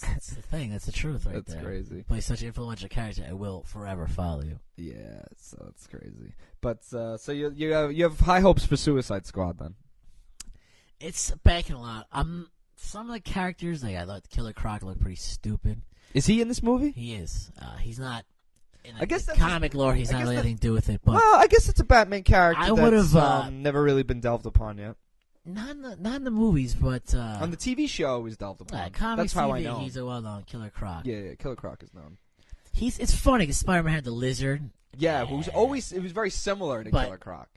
That's the thing. That's the truth, right That's there. crazy. Play such an influential character, it will forever follow you. Yeah, so that's crazy. But so you have high hopes for Suicide Squad then? It's banking a lot. Some of the characters, like I thought Killer Croc looked pretty stupid. Is he in this movie? He is. He's not. In I guess the comic lore, he's not really anything to do with it. But well, I guess it's a Batman character. I would have never really been delved upon yet. Not in the movies, but on the TV show, he was delved upon. Comics That's how TV, I know. He's a well-known Killer Croc. Yeah, Killer Croc is known. It's funny because Spider-Man had the lizard. Yeah, it was very similar to Killer Croc.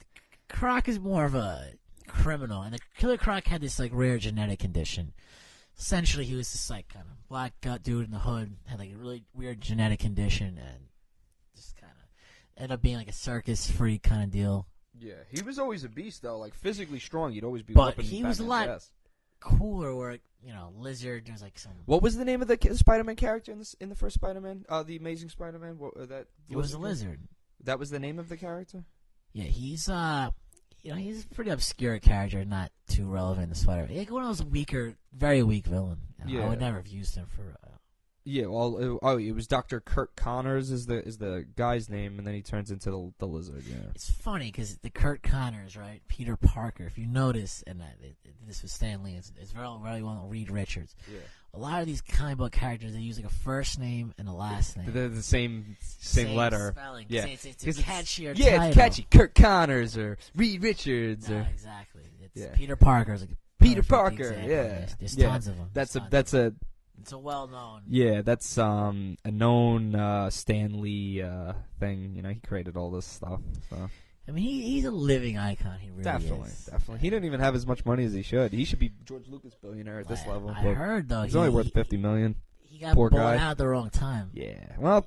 Croc is more of a criminal, and the Killer Croc had this like rare genetic condition. Essentially, he was this like kind of black dude in the hood, had like a really weird genetic condition, and just kind of ended up being like a circus freak kind of deal. Yeah, he was always a beast though, like physically strong. You'd always be. But he was a lot cooler. Where lizard. There's like some. What was the name of the Spider-Man character in the first Spider-Man? The Amazing Spider-Man. It was a lizard. That was the name of the character. Yeah, he's he's a pretty obscure character, not too relevant to Spider-Man. Like one of those weaker, very weak villain. I would never have used him for. Yeah, well, it was Dr. Kurt Connors is the guy's name, and then he turns into the lizard. Yeah, it's funny because the Kurt Connors, right? Peter Parker. If you notice, and this was Stan Lee. It's very well. Reed Richards. Yeah. A lot of these comic book characters, they use like a first name and a last name. They're the same letter. Spelling. Yeah, it's a catchier title. Yeah, it's catchy. Kurt Connors or Reed Richards. No, exactly. It's Peter Parker's like Peter Parker. Example. Yeah, there's tons of them. It's a well-known. Yeah, that's a known Stan Lee thing. He created all this stuff. So. I mean, he's a living icon. He really is. Definitely. He didn't even have as much money as he should. He should be George Lucas billionaire at this level. I heard though he's only worth $50 million. He got bought out at the wrong time. Yeah. Well,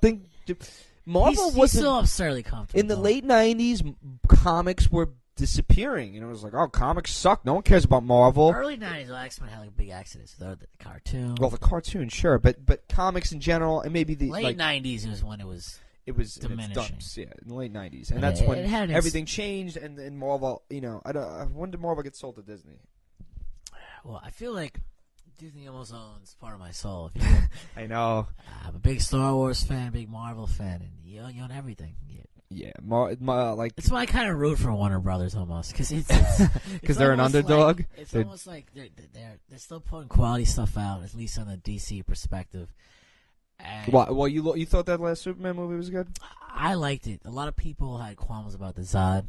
Marvel he's still absurdly comfortable. In the late '90s, comics were disappearing, and it was like, oh, comics suck. No one cares about Marvel. Early '90s, X-Men had like a big exodus. The cartoon. Well, the cartoon, sure, but comics in general, and maybe the late '90s was when it was diminishing. Dumps, yeah, in the late '90s, and that's when everything changed. And Marvel, when did Marvel get sold to Disney? Well, I feel like Disney almost owns part of my soul. I know. I'm a big Star Wars fan, big Marvel fan, and you own everything. Yeah, that's why I kind of root for Warner Brothers almost, because they're an underdog. It's almost like they're still putting quality stuff out, at least on the DC perspective. And well, you thought that last Superman movie was good? I liked it. A lot of people had qualms about the Zod.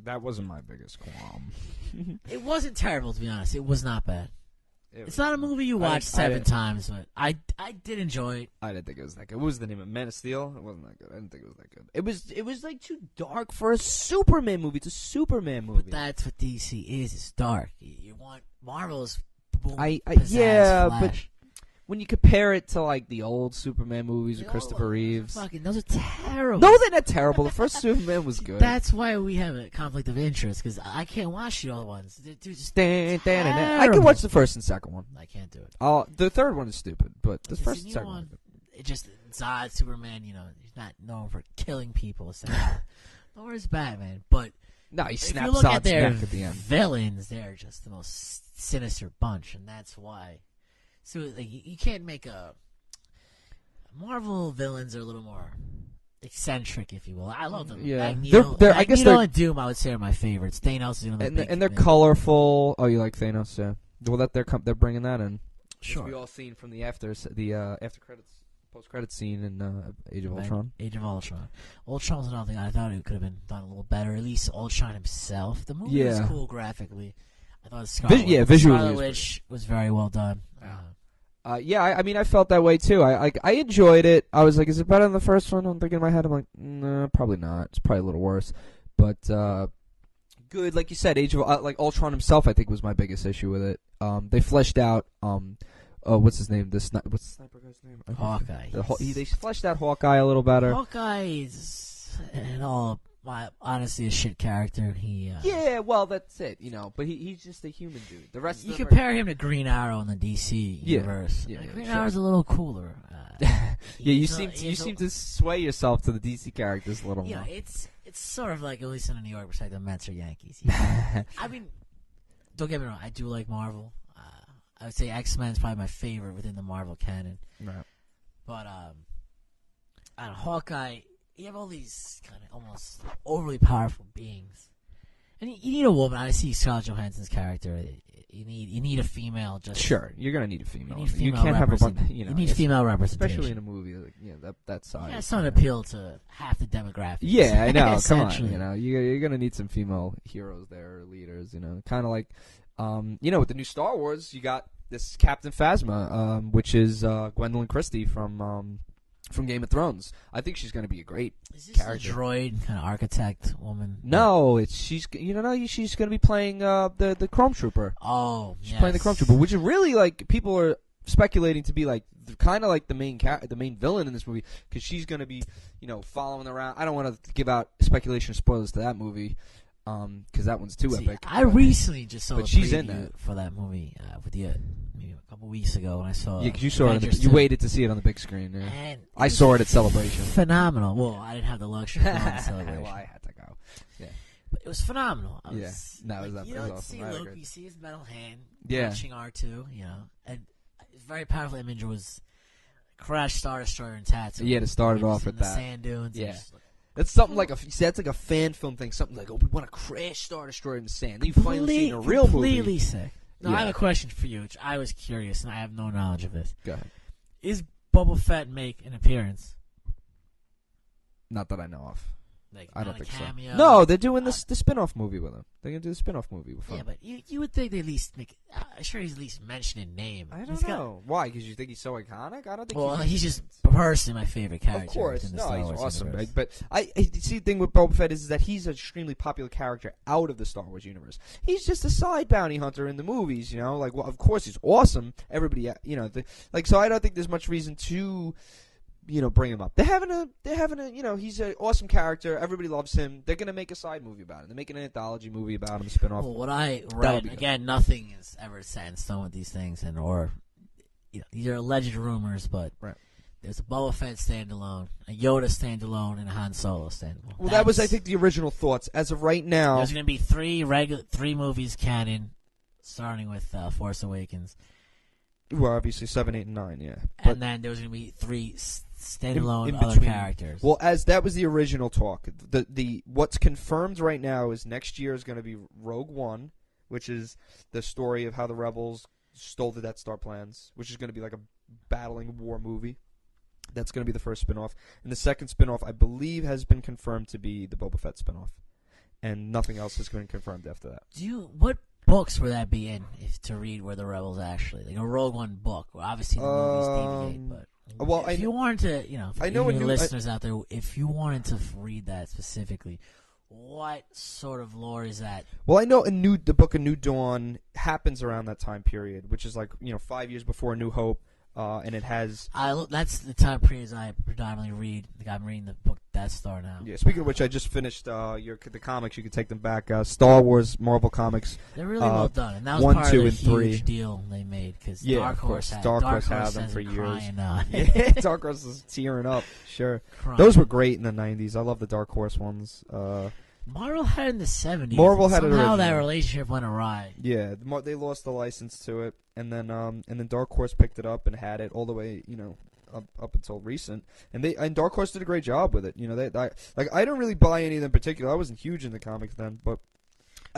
That wasn't my biggest qualm. It wasn't terrible, to be honest. It was not bad. It's not a movie you watch 7 times, but I did enjoy it. I didn't think it was that good. What was the name of Man of Steel? It wasn't that good. I didn't think it was that good. It was like too dark for a Superman movie. It's a Superman movie. But that's what DC is. It's dark. You want Marvel's boom, yeah, Flash. But when you compare it to like the old Superman movies with Christopher Reeves, those are terrible. No, they're not terrible. The first Superman was good. That's why we have a conflict of interest, because I can't watch the other ones. They're just I can watch the first and second one. I can't do it. The third one is stupid, but the first and second one. It just Zod Superman. He's not known for killing people. Nor is Batman, but no, he snaps if you look Zod's at their neck at the end. Villains, they're just the most sinister bunch, and that's why. So you can't make a Marvel villains are a little more eccentric, if you will. I love them. Yeah, I guess and Doom, I would say, are my favorites. Thanos is another big and they're colorful. Oh, you like Thanos? Yeah. Well, they're bringing that in. Sure. We all seen from the after credits, post credits scene in Age of Ultron. Age of Ultron. Ultron was another thing I thought it could have been done a little better. At least Ultron himself. The movie was cool graphically. I thought Scarlet Witch was very well done. I mean, I felt that way too. I enjoyed it. I was like, is it better than the first one? I'm thinking in my head, I'm like, no, probably not. It's probably a little worse. But good, like you said, Age of like Ultron himself, I think was my biggest issue with it. They fleshed out what's his name? What's the sniper guy's name? Hawkeye. They fleshed out Hawkeye a little better. Hawkeye is in all honestly a shit character. He yeah, well, that's it, you know. But he's just a human dude. The rest you of them compare him to Green Arrow in the DC universe. Yeah, Green sure. Arrow's a little cooler. Yeah, you seem to sway yourself to the DC characters a little more. Yeah, it's sort of like, at least in the New York perspective, the Mets or Yankees. I mean, don't get me wrong, I do like Marvel. I would say X-Men is probably my favorite within the Marvel canon. Right. But on Hawkeye, you have all these kind of almost overly powerful beings, and you need a woman. I see Scarlett Johansson's character. You need a female. Just sure, you're gonna need a female. You need female can't have a bunch. You need female representation, especially in a movie. Like, that size. Yeah, something to appeal to half the demographic. Yeah, I know. Come on, you know, you're gonna need some female heroes there, or leaders. You know, kind of like, you know, with the new Star Wars, you got this Captain Phasma, which is Gwendolyn Christie from Game of Thrones. I think she's gonna be a great character. A droid kind of architect woman? No, she's gonna be playing the Chrome Trooper. Oh, she's playing the Chrome Trooper, which is really, like, people are speculating to be like kind of like the main villain in this movie, because she's gonna be, you know, following around. I don't want to give out speculation or spoilers to that movie, because that one's too epic. I recently just saw a she's in preview for that movie with you maybe a couple weeks ago, and I saw. Yeah, because you saw it. You waited to see it on the big screen. Yeah. And I saw it at Celebration. Phenomenal. Well, I didn't have the luxury of going to Celebration. Well, I had to go. Yeah. But it was phenomenal. No, it was you awesome. see Luke, you see his metal hand punching R2, you know, and it's very powerful image was Crash Star Destroyer and Tatsu. Yeah, to start it off with the that. Sand dunes. Yeah. That's something like that's like a fan film thing. Something like, oh, we want to crash Star Destroyer in the sand. Then you finally see it in a real movie. Completely sick. Now, I have a question for you, which I was curious, and I have no knowledge of this. Go ahead. Is Boba Fett make an appearance? Not that I know of. Like, I don't think cameo? so. No, they're doing the spin-off movie with him. They're going to do the spin-off movie with him. Yeah, but you would think they at least make... I'm sure he's at least mentioned in name. I don't know. Why? Because you think he's so iconic? I don't think he's just personally my favorite character. Of course. In the No, Star he's Wars awesome. universe. But I see the thing with Boba Fett is that he's an extremely popular character out of the Star Wars universe. He's just a side bounty hunter in the movies, you know? Like, well, of course he's awesome. Everybody, you know... so I don't think there's much reason to... you know, bring him up. They're having a, you know, he's an awesome character. Everybody loves him. They're gonna make a side movie about him. They're making an anthology movie about him, a spinoff. Well, what I read, again, nothing is ever set in stone with these things, or you know, these are alleged rumors, but there's a Boba Fett standalone, a Yoda standalone, and a Han Solo standalone. Well, that was, I think, the original thoughts. As of right now, there's gonna be three movies canon, starting with Force Awakens. Well, obviously 7, 8, and 9, yeah. And then there was gonna be three standalone other characters. Well, as that was the original talk. The what's confirmed right now is next year is going to be Rogue One, which is the story of how the rebels stole the Death Star plans, which is going to be like a battling war movie. That's going to be the first spinoff. And the second spinoff, I believe, has been confirmed to be the Boba Fett spinoff. And nothing else has been confirmed after that. What books would that be in to read where the rebels actually, like a Rogue One book? Well, obviously the movies deviate, but if you wanted to, you know, for listeners out there, if you wanted to read that specifically, what sort of lore is that? Well, I know the book of New Dawn happens around that time period, which is like, you know, 5 years before New Hope. And it has... that's the time periods I predominantly read. Like, I'm reading the book Death Star now. Yeah, speaking of which, I just finished the comics. You can take them back. Star Wars, Marvel Comics. They're really well done. And that was 1, part 2, of the and huge 3. deal they made. Because Dark Horse had them for years. Yeah, Dark Horse was tearing up. Sure. Those were great in the 90s. I love the Dark Horse ones. Marvel had it in the 70s. Marvel had it somehow that relationship went awry. Yeah, they lost the license to it, and then Dark Horse picked it up and had it all the way, you know, up until recent. And Dark Horse did a great job with it. You know, I don't really buy any of them in particular. I wasn't huge into comics then, but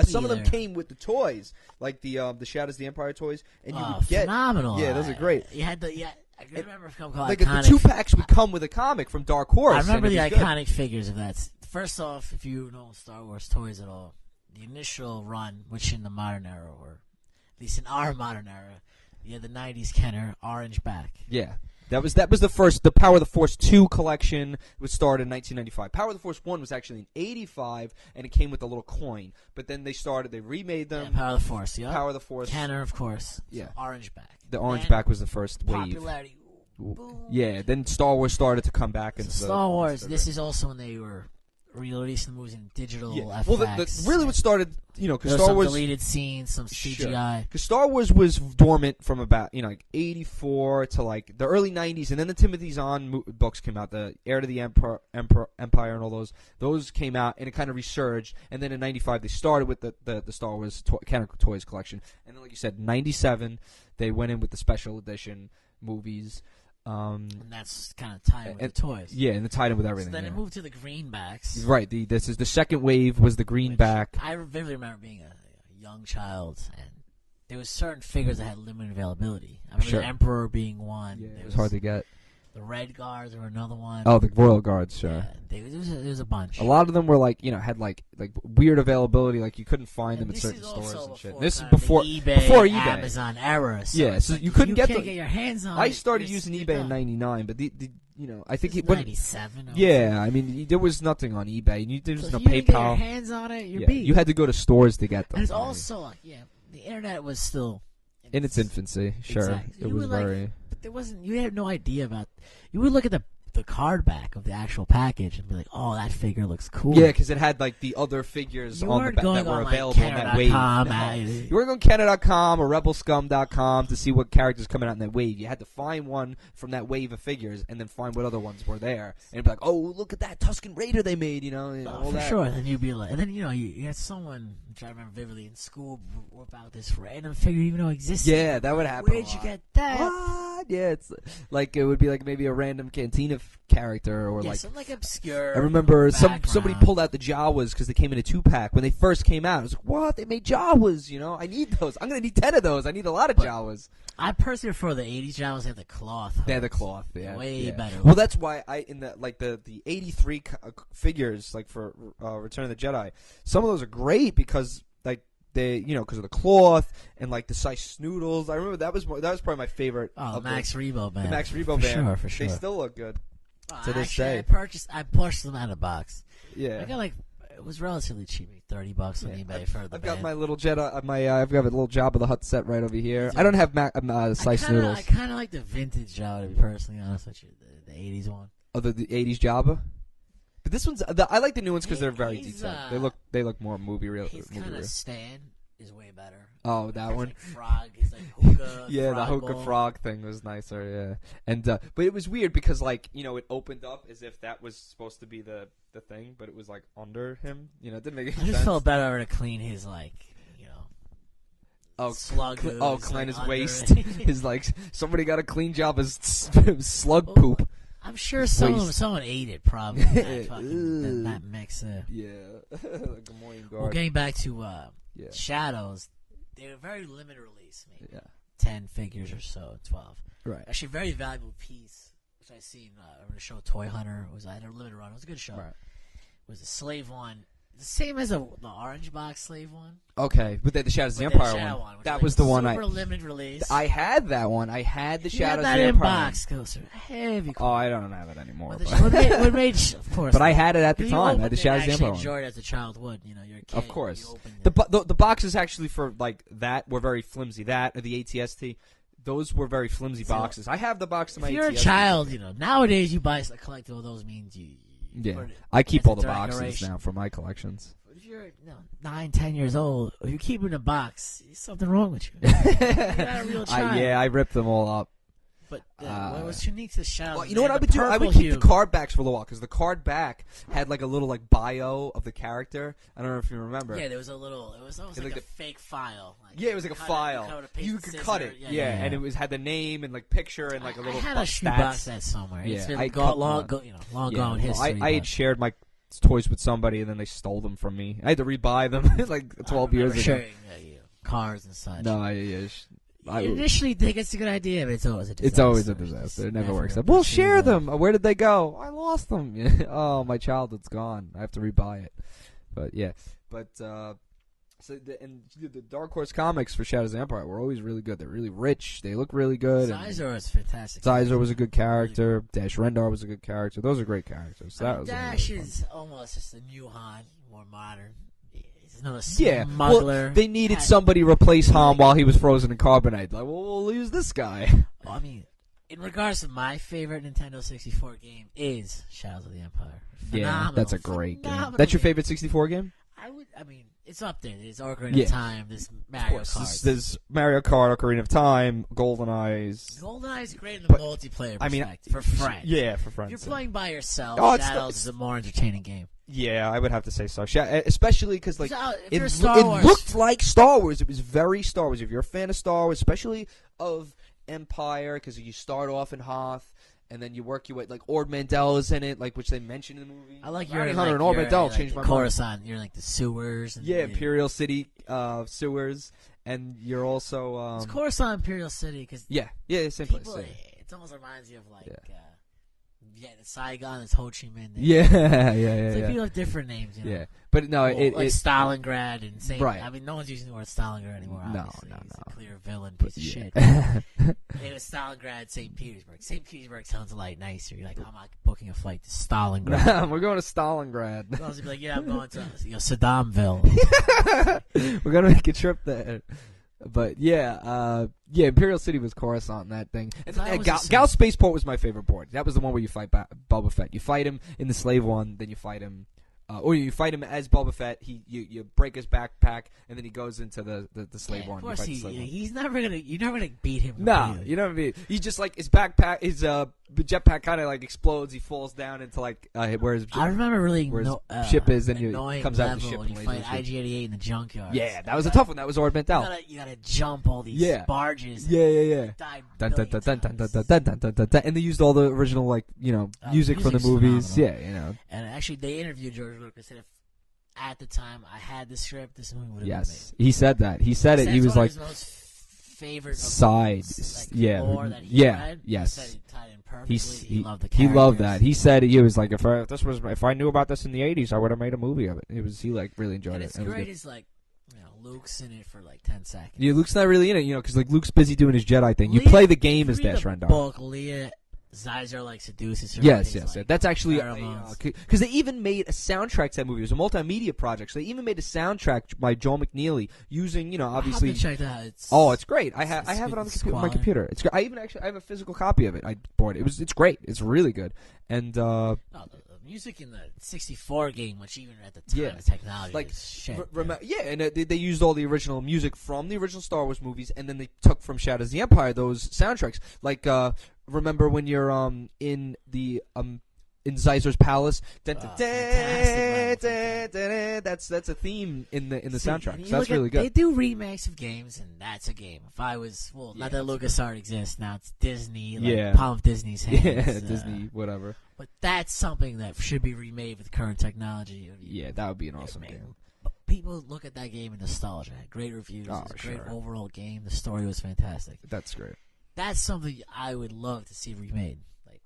some of them came with the toys, like the Shadows of the Empire toys, and you would get phenomenal. Yeah, those are great. You had I can remember if called like the 2-packs would come with a comic from Dark Horse. I remember the iconic figures of that. First off, if you know Star Wars toys at all, the initial run, which in the modern era, or at least in our modern era, you had the 90s Kenner orange back. Yeah. That was the first. The Power of the Force 2 collection was started in 1995. Power of the Force 1 was actually in 85, and it came with a little coin. But then they remade them. Yeah, Power of the Force, yeah. Power of the Force. Kenner, of course. Yeah. So orange back. The orange back was the first wave. Popularity. Boom. Yeah, then Star Wars started to come back. Star Wars, this is also when they were releasing the movies in digital FX. Well, really what started, because There Star were Wars... some deleted scenes, some CGI. Because Star Wars was dormant from about, like 84 to like the early 90s, and then the Timothy Zahn books came out, the Heir to the Empire and all those. Those came out, and it kind of resurged. And then in 95, they started with the Star Wars Canon Toys collection. And then, like you said, 97, they went in with the special edition movies. And that's kind of tied with the toys. Yeah, and it tied in with everything. So then it moved to the greenbacks. Right. This is the second wave was the greenback. I vividly remember being a young child, and there was certain figures that had limited availability. I remember the Emperor being one. Yeah, it was hard to get. The Red Guards were another one. Oh, the Royal Guards, sure. Yeah, there was a bunch. A lot of them were like, had like weird availability, like you couldn't find them at certain stores and shit. This is before eBay, Amazon era. So yeah, so you couldn't get your hands on. I started using eBay in '99, but I think it went '97. Yeah, I mean there was nothing on eBay. There was no PayPal. You get your hands on it, you're beat. You had to go to stores to get them. And it's also the internet was still in its infancy. Sure, exactly. It was very. But there wasn't. You had no idea about. You would look at the card back of the actual package and be like, "Oh, that figure looks cool." Yeah, because it had like the other figures on the that were available on that wave. You weren't going to Kenner.com or RebelScum.com to see what characters coming out in that wave. You had to find one from that wave of figures and then find what other ones were there, and be like, "Oh, look at that Tusken Raider they made," all that. Sure. And then you'd be like, and then you had someone, which I remember vividly in school, about this random figure you even know existed. Yeah, that would happen. Where'd you get that? What? Yeah, it's like it would be like maybe a random Cantina character or some like obscure. I remember background. somebody pulled out the Jawas because they came in a 2-pack when they first came out. I was like, "What? They made Jawas? I need those. I'm gonna need 10 of those. I need a lot of Jawas." I personally prefer the '80s Jawas. They have the cloth. They're the cloth. Yeah, way better. Well, that's why in the '83 figures like for Return of the Jedi, some of those are great because like. They, because of the cloth and like the size snoodles. I remember that was probably my favorite. Oh, Max Rebo band. The Max Rebo band. For sure. They still look good to this day. day. I purchased them out of box. Yeah. I got it was relatively cheap, $30 on eBay for the I've band. got my little Jedi. I've got a little Jabba the Hutt set right over here. I don't have size snoodles. I kind of like the vintage Jabba, to be personally honest with you. The '80s one. Oh, the '80s Jabba. But this one's. I like the new ones because they're very detailed. They look more movie real. His kind of stand is way better. Oh, that one. Like frog. He's like hookah. Yeah, the hookah frog thing was nicer. Yeah, and but it was weird because like it opened up as if that was supposed to be the thing, but it was like under him. It didn't make any sense. I just felt better to clean his slug. Clean his waist. His like somebody got to clean job his slug poop. I'm sure someone ate it probably. that mix. Yeah. Good morning, guard. Well, getting back to Shadows, they were very limited release, maybe 10 figures or so, 12. Right. Actually, a very valuable piece, which I seen on the show Toy Hunter. I had a limited run. It was a good show. Right. It was a slave one. The same as the orange box slave one. Okay, but the Shadows of the Empire one. That was the one super limited release. I had that one. I had the Shadows of the Empire. Empire. Box, heavy. Oh, I don't have it anymore. What made, of course. But I had it at the time. I had the Shadows of the Empire. Enjoyed it as a child would. You're a kid. Of course. The boxes actually for like that were very flimsy. That or the ATST. Those were very flimsy boxes. I have the box to my ATST. If you're a child, nowadays you buy a collectible of those means you. Yeah, I keep all the boxes now for my collections. If you're 9, 10 years old, or you keep in a box, there's something wrong with you. You're not a real child. I ripped them all up. But what was unique to Shadows? Well, you know what I would do? I would keep the card backs for a while because the card back had like a little like bio of the character. I don't know if you remember. Yeah, there was a little. It was almost like a fake file. It was like a file. You could cut it. Yeah, and it had the name and like picture and like a little. I had a shoebox that somewhere. Yeah, it's long gone history. I had shared my toys with somebody and then they stole them from me. I had to rebuy them like 12 years ago. Sharing cars and such. No, I initially think it's a good idea, but it's always a disaster. It's always a disaster. It never works out. We'll share them. Where did they go? I lost them. Oh, my childhood's gone. I have to rebuy it. But yeah, the Dark Horse comics for Shadows of the Empire were always really good. They're really rich. They look really good. Sizor was fantastic. Sizor was a good character. Dash Rendar was a good character. Those are great characters. Dash is almost just a new Han, more modern. Another smuggler. Well, they needed somebody to replace Han while he was frozen in carbonite. Like, well, we'll use this guy. Well, I mean, in regards to my favorite Nintendo 64 game is Shadows of the Empire. Yeah, that's a great game. Phenomenal That's your game. favorite 64 game? I mean, it's up there. There's Ocarina of Time. There's Mario Kart. There's Mario Kart, Ocarina of Time, GoldenEye. GoldenEye is great in the multiplayer perspective, for friends. Yeah, for friends. If you're playing by yourself, Shadows is a more entertaining game. Yeah, I would have to say so. Especially because like it looked like Star Wars. It was very Star Wars. If you're a fan of Star Wars, especially of Empire, because you start off in Hoth. And then you work your way, like Ord Mantell is in it, like which they mentioned in the movie. I like your Hunter and Ord Mantell changed my mind. Coruscant, you're like the sewers. And Imperial City sewers, and you're also. It's Coruscant Imperial City because same place. Yeah. It almost reminds you of like Saigon is Ho Chi Minh. Yeah. People have different names. You know? Yeah, but no, like Stalingrad and same. Right. I mean, no one's using the word Stalingrad anymore. Obviously. No. He's a clear villain piece of shit. It was Stalingrad, St. Petersburg. St. Petersburg sounds a lot nicer. You're like, I'm not booking a flight to Stalingrad. We're going to Stalingrad. I was like, I'm going to Saddamville. We're gonna make a trip there. But Imperial City was Coruscant and that thing. And Gal Spaceport was my favorite board. That was the one where you fight Boba Fett. You fight him in the slave one, then you fight him. Or you fight him as Boba Fett. You break his backpack, and then he goes into the slave one. Of course, you're never gonna beat him. No, you never beat. He just like his backpack, his jetpack kind of like explodes. He falls down into like where his I remember really where his ship is, and he comes out of the ship. When you fight IG-88 in the junkyard. Yeah, that was a tough one. That was Ord Mantell. You gotta jump all these barges. Yeah. And they used all the original music from the movies. Phenomenal. Yeah, And actually, they interviewed George Lucas, and if at the time I had the script, this movie would have been made. He said that. He said it. He was like his most favorite sides. Lore that he read. Yes. He said it tied in perfectly. He loved the characters. He loved that. He said he was like, if I knew about this in the '80s, I would have made a movie of it. He like really enjoyed it. It's great. It's like Luke's in it for like 10 seconds. Yeah, Luke's not really in it, because like Luke's busy doing his Jedi thing. You play the game as Dash Rendar. Book Leia Zeiser like seduces her. Yes. That's actually because they even made a soundtrack to that movie. It was a multimedia project. So they even made a soundtrack by Joel McNeely using, obviously. I have to check that out. It's great. I have it on my computer. It's great. I have a physical copy of it. I bought it. It's great. It's really good. And the music in the 64 game, which even at the time the technology is shit. And they used all the original music from the original Star Wars movies, and then they took from Shadows of the Empire those soundtracks. Like remember when you're in the in Zeiser's palace? That's a theme in the soundtrack. So that's really good. They do remakes of games, and that's a game. If I was not that LucasArts exists now, it's Disney, palm of Disney's hands. Disney, whatever. But that's something that should be remade with current technology. Yeah, that would be an awesome game. People look at that game in nostalgia. Great reviews. Great overall game. The story was fantastic. That's great. That's something I would love to see remade.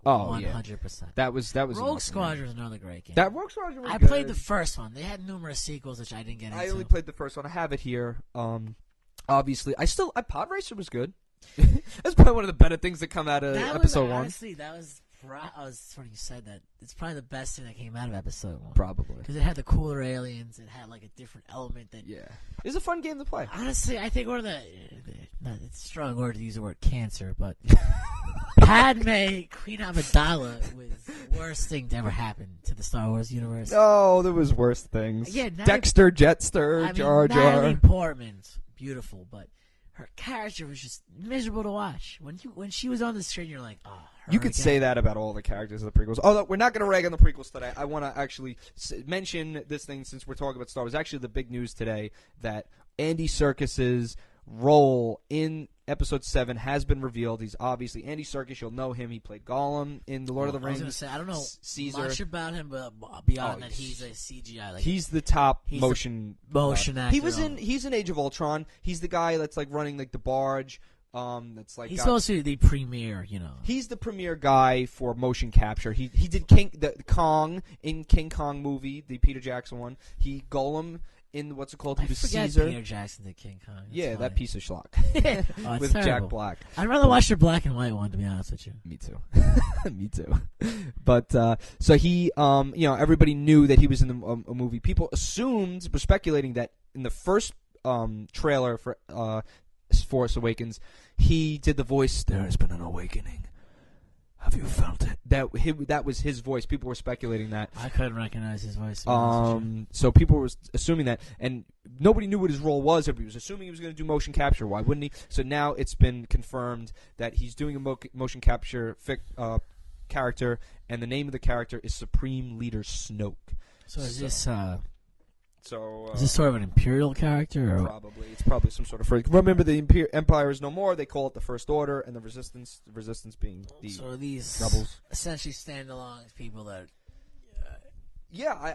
100%. That was Rogue Squadron was another great game. That Rogue Squadron was I good. played the first one. They had numerous sequels which I didn't get into. I only played the first one. I have it here. Obviously, Pod Racer was good. That's probably one of the better things that come out of episode 1. Honestly, that was funny you said that. It's probably the best thing that came out of episode 1. Probably. Because it had the cooler aliens. It had like a different element that. Yeah. It's a fun game to play. Honestly, I think one of it's a strong word to use the word cancer, but Padme, Queen Amidala was the worst thing to ever happen to the Star Wars universe. Oh, there was worse things. Yeah, Dexter, Jetster, Jar Jar. Natalie Portman's beautiful, but her character was just miserable to watch. When she was on the screen, you're like, oh. You could say that about all the characters of the prequels. Although we're not going to rag on the prequels today. I want to actually mention this thing since we're talking about Star Wars. Actually, the big news today that Andy Serkis's role in Episode 7 has been revealed. He's obviously Andy Serkis. You'll know him. He played Gollum in The Lord of the Rings. I was going to say, I don't know Caesar. much about him, but beyond that, he's a CGI. He's the top motion actor. He's in Age of Ultron. He's the guy that's like running like the barge. That's like he's supposed to be the premier, He's the premier guy for motion capture. He did Kong in King Kong movie, the Peter Jackson one. He Gollum in what's it called? He was Caesar. Peter Jackson did King Kong. That funny. Piece of schlock with terrible. Jack Black. I'd rather watch the black and white one, to be honest with you. Me too. Me too. But so he, everybody knew that he was in a movie. People assumed, were speculating that in the first trailer for Force Awakens, he did the voice. There has been an awakening. Have you felt it? That was his voice. People were speculating that. I couldn't recognize his voice. So people were assuming that, and nobody knew what his role was. Everybody was assuming he was going to do motion capture. Why wouldn't he? So now it's been confirmed that he's doing a motion capture character, and the name of the character is Supreme Leader Snoke. So is this is this sort of an Imperial character? Or? Probably. It's probably some sort of freak. Remember, the Empire is no more. They call it the First Order, and the Resistance being the so are these rebels. Essentially stand-alone people that...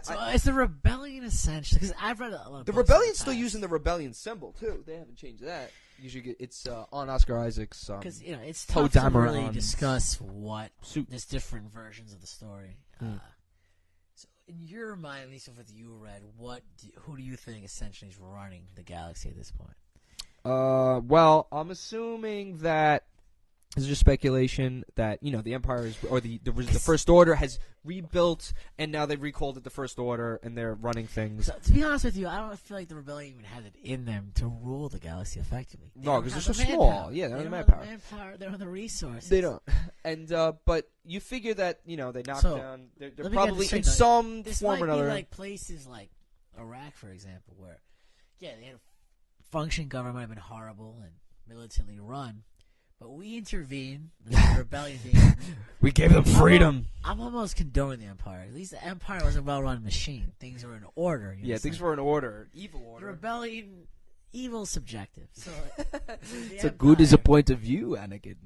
So is the rebellion essentially? Because I've read a lot of the books rebellion's in still the past. using the rebellion symbol too. They haven't changed that. Usually, it's on Oscar Isaac's. Because it's tough to really discuss what there's different versions of the story. So in your mind, at least of what you read, who do you think essentially is running the galaxy at this point? Well, I'm assuming that it's just speculation that the Empire is, or the First Order has rebuilt, and now they've recalled it the First Order, and they're running things. So, to be honest with you, I don't feel like the rebellion even has it in them to rule the galaxy effectively. No, because they're so small. Yeah, they're the manpower. They're on the resources. They don't. And but you figure that they knock down. They're probably in some form or another. This might be like places like Iraq, for example, where they had a functioning government might have been horrible and militantly run. But we intervened, the rebellion being... We gave them freedom. I'm almost condoning the Empire. At least the Empire was a well-run machine. Things were in order. Things were in order. Evil order. The rebellion, evil subjective. So, it's a good as a point of view, Anakin.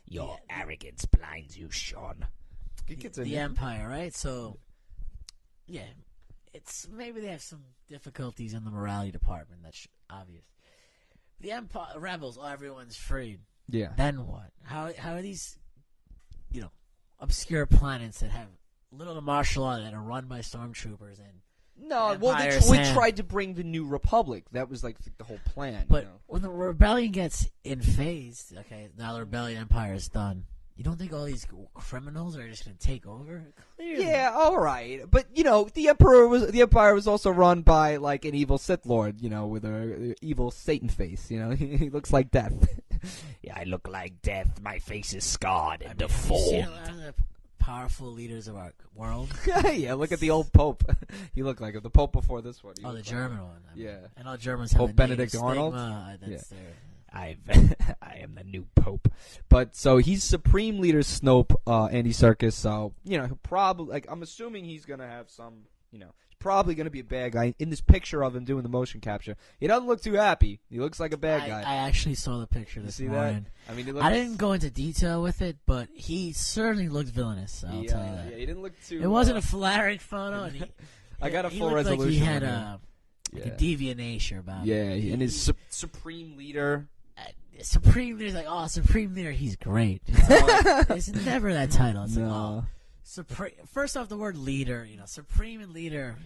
Your arrogance blinds you, Sean. The Empire, right? So, it's maybe they have some difficulties in the morality department. That's obvious. The Empire, rebels, everyone's freed. Yeah. Then what? How are these, obscure planets that have little to martial law that are run by stormtroopers and they tried to bring the New Republic. That was like the whole plan. But when the rebellion gets in-phased, okay, now the rebellion empire is done. You don't think all these criminals are just going to take over? Clearly. Yeah, all right, but the Empire was also run by like an evil Sith Lord, with a evil Satan face. He looks like death. Yeah, I look like death. My face is scarred and deformed. The powerful leaders of our world. Yeah, look at the old Pope. He looked like the Pope before this one. The German one. Yeah, and all Germans have Pope Benedict Arnold. That's their... I am the new Pope. But so he's Supreme Leader Snoke, Andy Serkis. So he'll probably I'm assuming he's gonna have some. He's probably gonna be a bad guy. In this picture of him doing the motion capture, he doesn't look too happy. He looks like a bad guy. I actually saw the picture this morning. That? I mean, I didn't go into detail with it, but he certainly looked villainous. I'll tell you that. Yeah, he didn't look too. It wasn't a flattering photo. And I got a full he resolution. Like he had a deviant nature about him. Yeah, and his Supreme Leader. Supreme Leader's like, Supreme Leader, he's great. It's never that title. It's Supreme. First off, the word leader, Supreme and leader,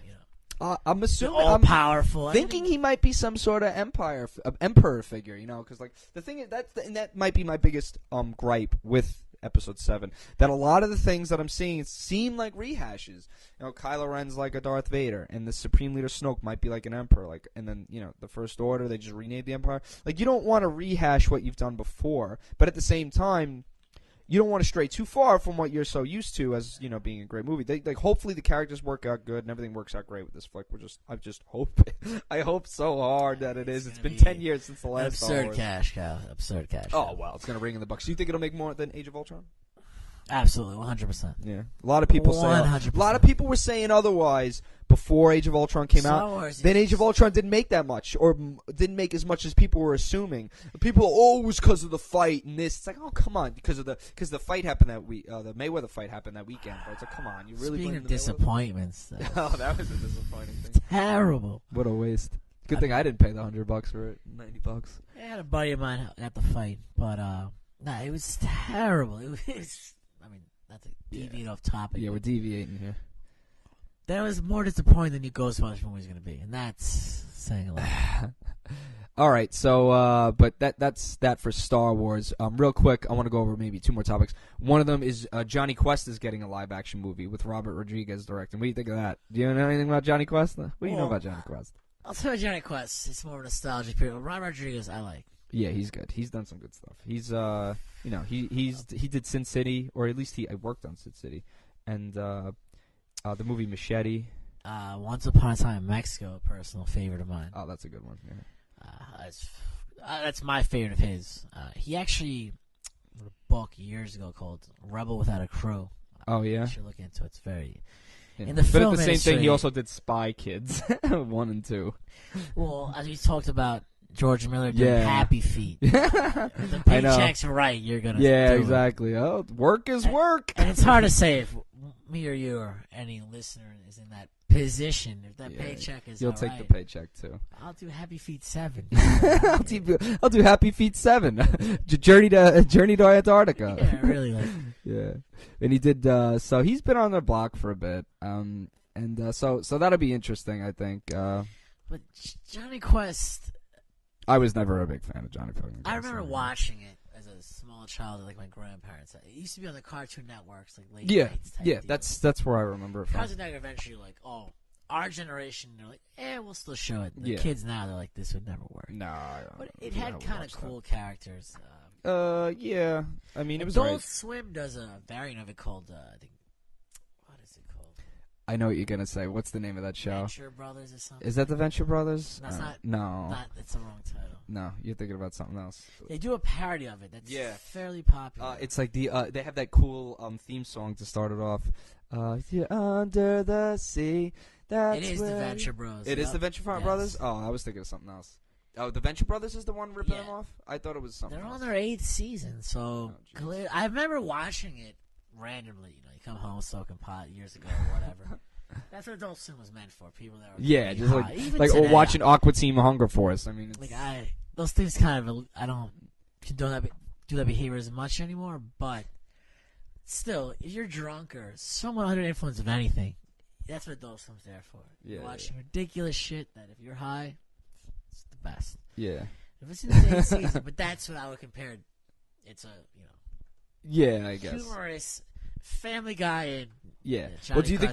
I'm assuming all powerful. Thinking he might be some sort of emperor figure, because like the thing is that might be my biggest gripe with Episode 7. That a lot of the things that I'm seeing seem like rehashes. Kylo Ren's like a Darth Vader, and the Supreme Leader Snoke might be like an emperor. And then the First Order, they just renamed the Empire. Like, you don't want to rehash what you've done before, but at the same time, you don't want to stray too far from what you're so used to as being a great movie. Hopefully the characters work out good and everything works out great with this flick. I just hope I hope so hard that it is. It's been 10 years since the last Star Wars. Absurd cash. Oh well, it's gonna ring in the bucks. Do you think it'll make more than Age of Ultron? Absolutely, 100%. Yeah, a lot of people 100%. A lot of people were saying otherwise before Age of Ultron came out. Then Age of Ultron didn't make that much, or didn't make as much as people were assuming. People, it was because of the fight and this. It's like, oh come on, because the fight happened that week. The Mayweather fight happened that weekend. But it's like, come on, you really. Speaking of disappointments, oh, that was a disappointing thing. Terrible. What a waste. Good thing I didn't pay the $100 for it. $90. I had a buddy of mine at the fight, but it was terrible. It was. I mean, that's a deviate off topic. Yeah, we're deviating here. That was more disappointing than your Ghostbusters movie was going to be, and that's saying a lot. All right, so but that's that for Star Wars. Real quick, I want to go over maybe two more topics. One of them is Johnny Quest is getting a live-action movie with Robert Rodriguez directing. What do you think of that? Do you know anything about Johnny Quest? What do you know about Johnny Quest? I'll tell you Johnny Quest. It's more nostalgic period. Robert Rodriguez, I like. Yeah, he's good. He's done some good stuff. He's he did Sin City, or at least I worked on Sin City, and the movie Machete. Once Upon a Time in Mexico, a personal favorite of mine. Oh, that's a good one. Yeah. That's my favorite of his. He actually wrote a book years ago called Rebel Without a Crew. Oh yeah. You should look into it. It's very. Yeah. In the but film at the same industry, thing, he also did Spy Kids 1 and 2. Well, as we talked about George Miller doing Happy Feet. If the I know. paycheck's right, you're gonna. Yeah, do exactly. It. Oh, work is work. And it's hard to say if me or you or any listener is in that position. If that paycheck is, you'll all take right, the paycheck too. I'll do Happy Feet 7. I'll do Happy Feet 7. Journey to Antarctica. Yeah, really. Yeah, and he did. So he's been on the block for a bit. So that'll be interesting, I think. But Johnny Quest. I was never a big fan of Johnny Quest. I remember watching it as a small child with my grandparents. It used to be on the Cartoon Networks, late nights type deal. That's where I remember it from. Cartoon Network eventually our generation, they're like, we'll still show it. The kids now, they're like, this would never work. No, but it had kind of cool characters. Yeah. I mean, it was Adult Swim does a variant of it called, I think, what is it called? I know what you're gonna say. What's the name of that show? Venture Brothers or something. Is that the Venture Brothers? That's not. No. It's the wrong title. No, you're thinking about something else. They do a parody of it. That's fairly popular. It's like they have that cool theme song to start it off. You're under the sea. It is the Venture Bros. It is the Venture Brothers? Oh, I was thinking of something else. Oh, the Venture Brothers is the one ripping them off? I thought it was something else. They're on their 8th season, so I remember watching it randomly. You come home smoking pot years ago or whatever. That's what Adult Swim was meant for. People that were just high. or watching Aqua Team Hunger Force. I mean, it's... those things kind of I don't condone do that behavior as much anymore. But still, if you're drunk or somewhat under the influence of anything, that's what Adult Swim's there for. You're watching ridiculous shit that if you're high, it's the best. Yeah. If it's in the same season, but that's what I would compare. It's Yeah, I guess. humorous Family Guy and. Yeah. Well, do you think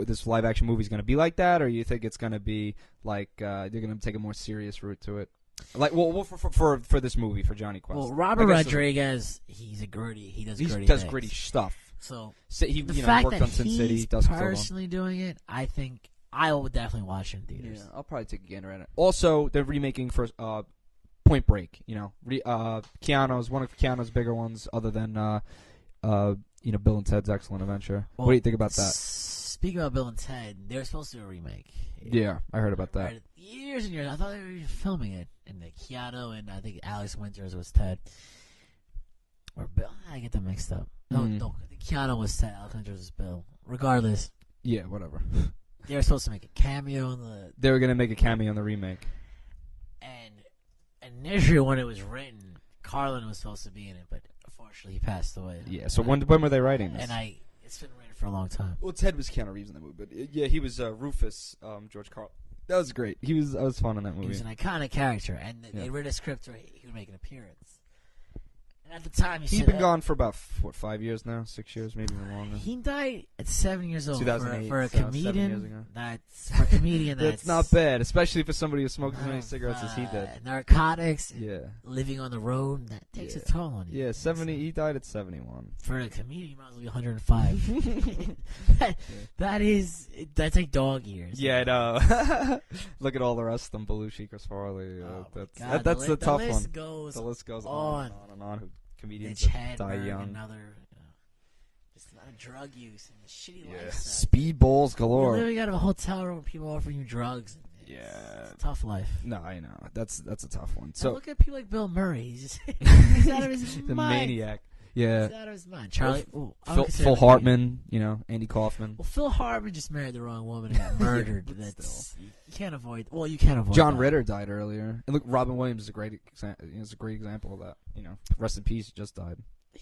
this live action movie is going to be like that, or you think it's going to be like they're going to take a more serious route to it? Like, for this movie for Johnny Quest. Well, Robert Rodriguez, he's a gritty. He does gritty stuff. So he the fact worked that on Sin City. He's personally doing it, I think I will definitely watch it in theaters. Yeah, I'll probably take a gander at it. Also, they're remaking for Point Break. Keanu's one of Keanu's bigger ones, other than Bill and Ted's Excellent Adventure. Well, what do you think about that? Speaking about Bill and Ted, they were supposed to do a remake. Yeah, I heard about that. Years and years. I thought they were filming it. And Keanu and I think Alex Winters was Ted. Or Bill. I get them mixed up. No, I think Keanu was Ted. Alex Winters was Bill. Regardless. Yeah, whatever. They were supposed to make a cameo in the... They were going to make a cameo in the remake. And initially when it was written, Carlin was supposed to be in it, but unfortunately he passed away. Yeah, so when were they writing this? And it's been written for a long time. Well, Ted was Keanu Reeves in that movie, but he was Rufus, George Carlin. That was great. I was fun in that movie. He was an iconic character, and they read a script where he would make an appearance. And at the time, he's been gone for about 5 years now, 6 years, maybe even longer. He died at 7 years old. 2008, for a so 7 years comedian. ago. That's not bad, especially for somebody who smoked as many cigarettes as he did. Narcotics. Yeah. Living on the road. That takes a toll on you. Yeah, 70. He died at 71. For a comedian, he might as well be 105. That's like dog years. Yeah, I know. Look at all the rest of them: Belushi, Chris Farley. That's the tough one. The list goes on and on. Who comedians die young. Another, just a lot of drug use and shitty lifestyle. Speedballs galore. You're living out of a hotel room with people offering you drugs. It's a tough life. No, I know. That's a tough one. So look at people like Bill Murray. He's out of his mind. The maniac. Yeah. He's out of his mind. Charlie. Phil Hartman. Andy Kaufman. Well, Phil Hartman just married the wrong woman and got murdered. You can't avoid. Well, you can't avoid. John Ritter died earlier, and look, Robin Williams is a great example of that. Rest in peace. He just died.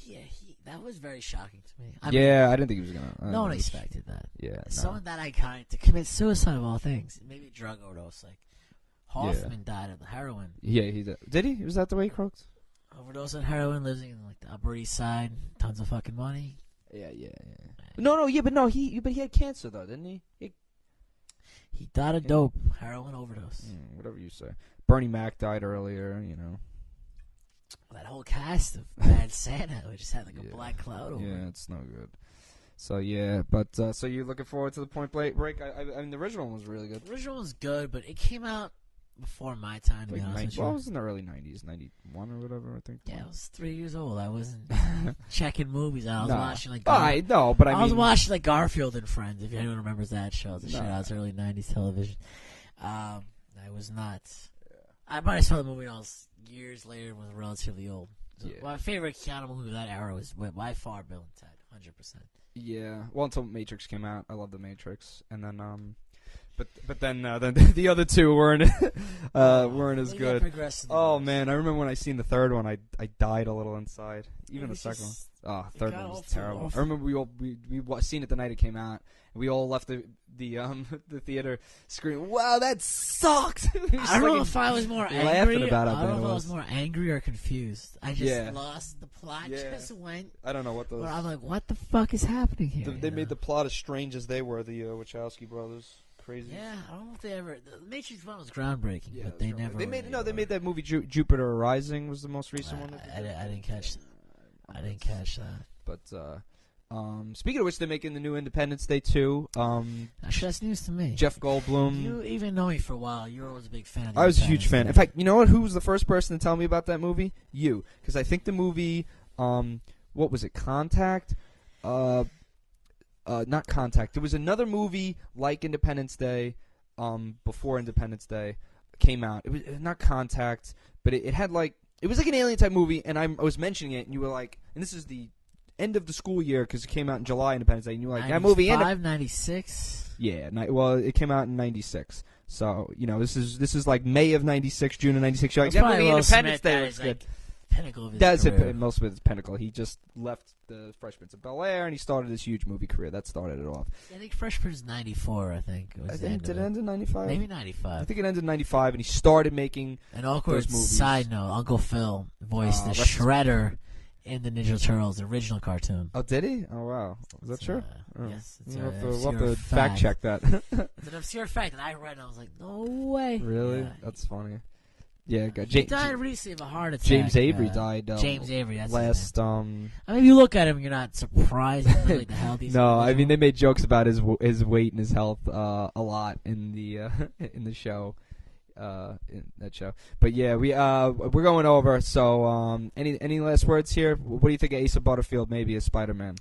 Yeah, that was very shocking to me. I didn't think he was gonna. No one expected that. Yeah, someone that iconic to commit suicide of all things. Maybe a drug overdose. Like Hoffman died of the heroin. Yeah, he did. Did he? Was that the way he croaked? Overdose on heroin, living in the Upper East Side, tons of fucking money. Yeah. But he had cancer though, didn't he? He died of dope, heroin overdose. Whatever you say. Bernie Mac died earlier. That whole cast of Bad Santa, we just had like a black cloud over. Yeah, it's no good. So yeah, but so you're looking forward to the Point Break? I mean, the original one was really good. The original was good, but it came out before my time. To be honest with you. Well, it was in the early '90s, '91 or whatever. I think. Yeah, I was 3 years old. I wasn't checking movies. I was watching like. I know, but I was watching like Garfield and Friends. If anyone remembers that show, it's a shout out to early '90s television. I was not. Yeah. I might have saw the movie when I was years later and was relatively old. So my favorite Keanu movie of that era was by far Bill and Ted, 100%. Yeah, well, until Matrix came out, I loved the Matrix, and then but then the other two weren't as good. Oh man, I remember when I seen the third one, I died a little inside. Even the second one. Oh, third one was terrible. I remember we seen it the night it came out, and we all left the theater screaming, "Wow, that sucks!" I don't know if I was more angry. I don't know if I was more angry or confused. I just lost the plot. Just went. I don't know what those. I'm like, what the fuck is happening here? They made the plot as strange as they were. The Wachowski brothers. Crazy. Yeah, I don't know if they ever. The Matrix one was groundbreaking, but they never. They made that movie Jupiter Rising was the most recent one. I didn't catch. I didn't catch that. But speaking of which, they're making the new Independence Day 2. Actually, that's news to me. Jeff Goldblum. You even know me for a while. You were always a big fan. I was a huge fan. In fact, you know what? Who was the first person to tell me about that movie? You, because I think the movie, what was it? Contact. Not Contact. There was another movie like Independence Day, before Independence Day came out. It was not Contact, but it had like it was like an alien type movie, and I was mentioning it, and you were like, and this is the end of the school year because it came out in July, Independence Day, and you were like, that movie. 96. Yeah, well, it came out in 96. So this is like May of 96, June of 96. You're like, that movie Independence Day was good. Pinnacle of his career. Most of it's pinnacle. He just left the Fresh Prince of Bel-Air and he started this huge movie career. That started it off. I think Fresh Prince is 94, I think. Did it end in 95? Maybe 95. I think it ended in 95 and he started making an awkward side note, Uncle Phil voiced the Shredder in the Ninja Turtles original cartoon. Oh, did he? Oh, wow. Is that true? Yes. We'll have to fact check that. It's an obscure fact that I read and I was like, no way. Really? Yeah. That's funny. Yeah, he died recently of a heart attack. James Avery died. James Avery, that's last. I mean, if you look at him, you're not surprised. Like the hell no, I mean they made jokes about his weight and his health a lot in the show, in that show. But yeah, we're going over. So any last words here? What do you think of Asa Butterfield maybe as Spider-Man?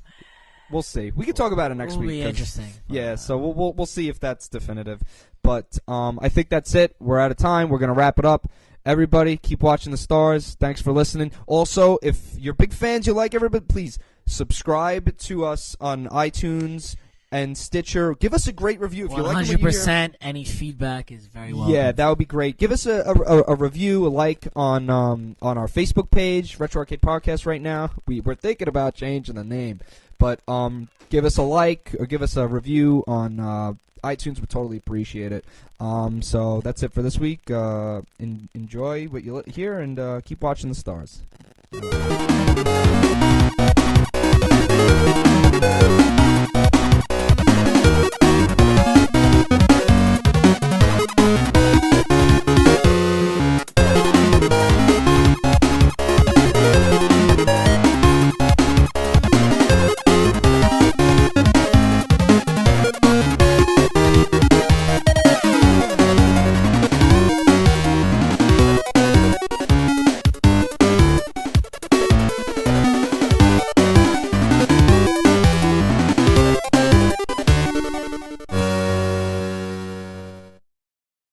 We'll see. We can talk about it next week. It'll be interesting. Yeah, so we'll see if that's definitive. But I think that's it. We're out of time. We're gonna wrap it up. Everybody, keep watching the stars. Thanks for listening. Also, if you're big fans, you like everybody, please subscribe to us on iTunes and Stitcher. Give us a great review. If 100%, you like what you hear. Any feedback is very welcome. Yeah, that would be great. Give us a review, a like on our Facebook page, Retrocade Podcast. Right now, we're thinking about changing the name, but give us a like or give us a review on iTunes. Would totally appreciate it. So that's it for this week. Enjoy what you hear and keep watching the stars.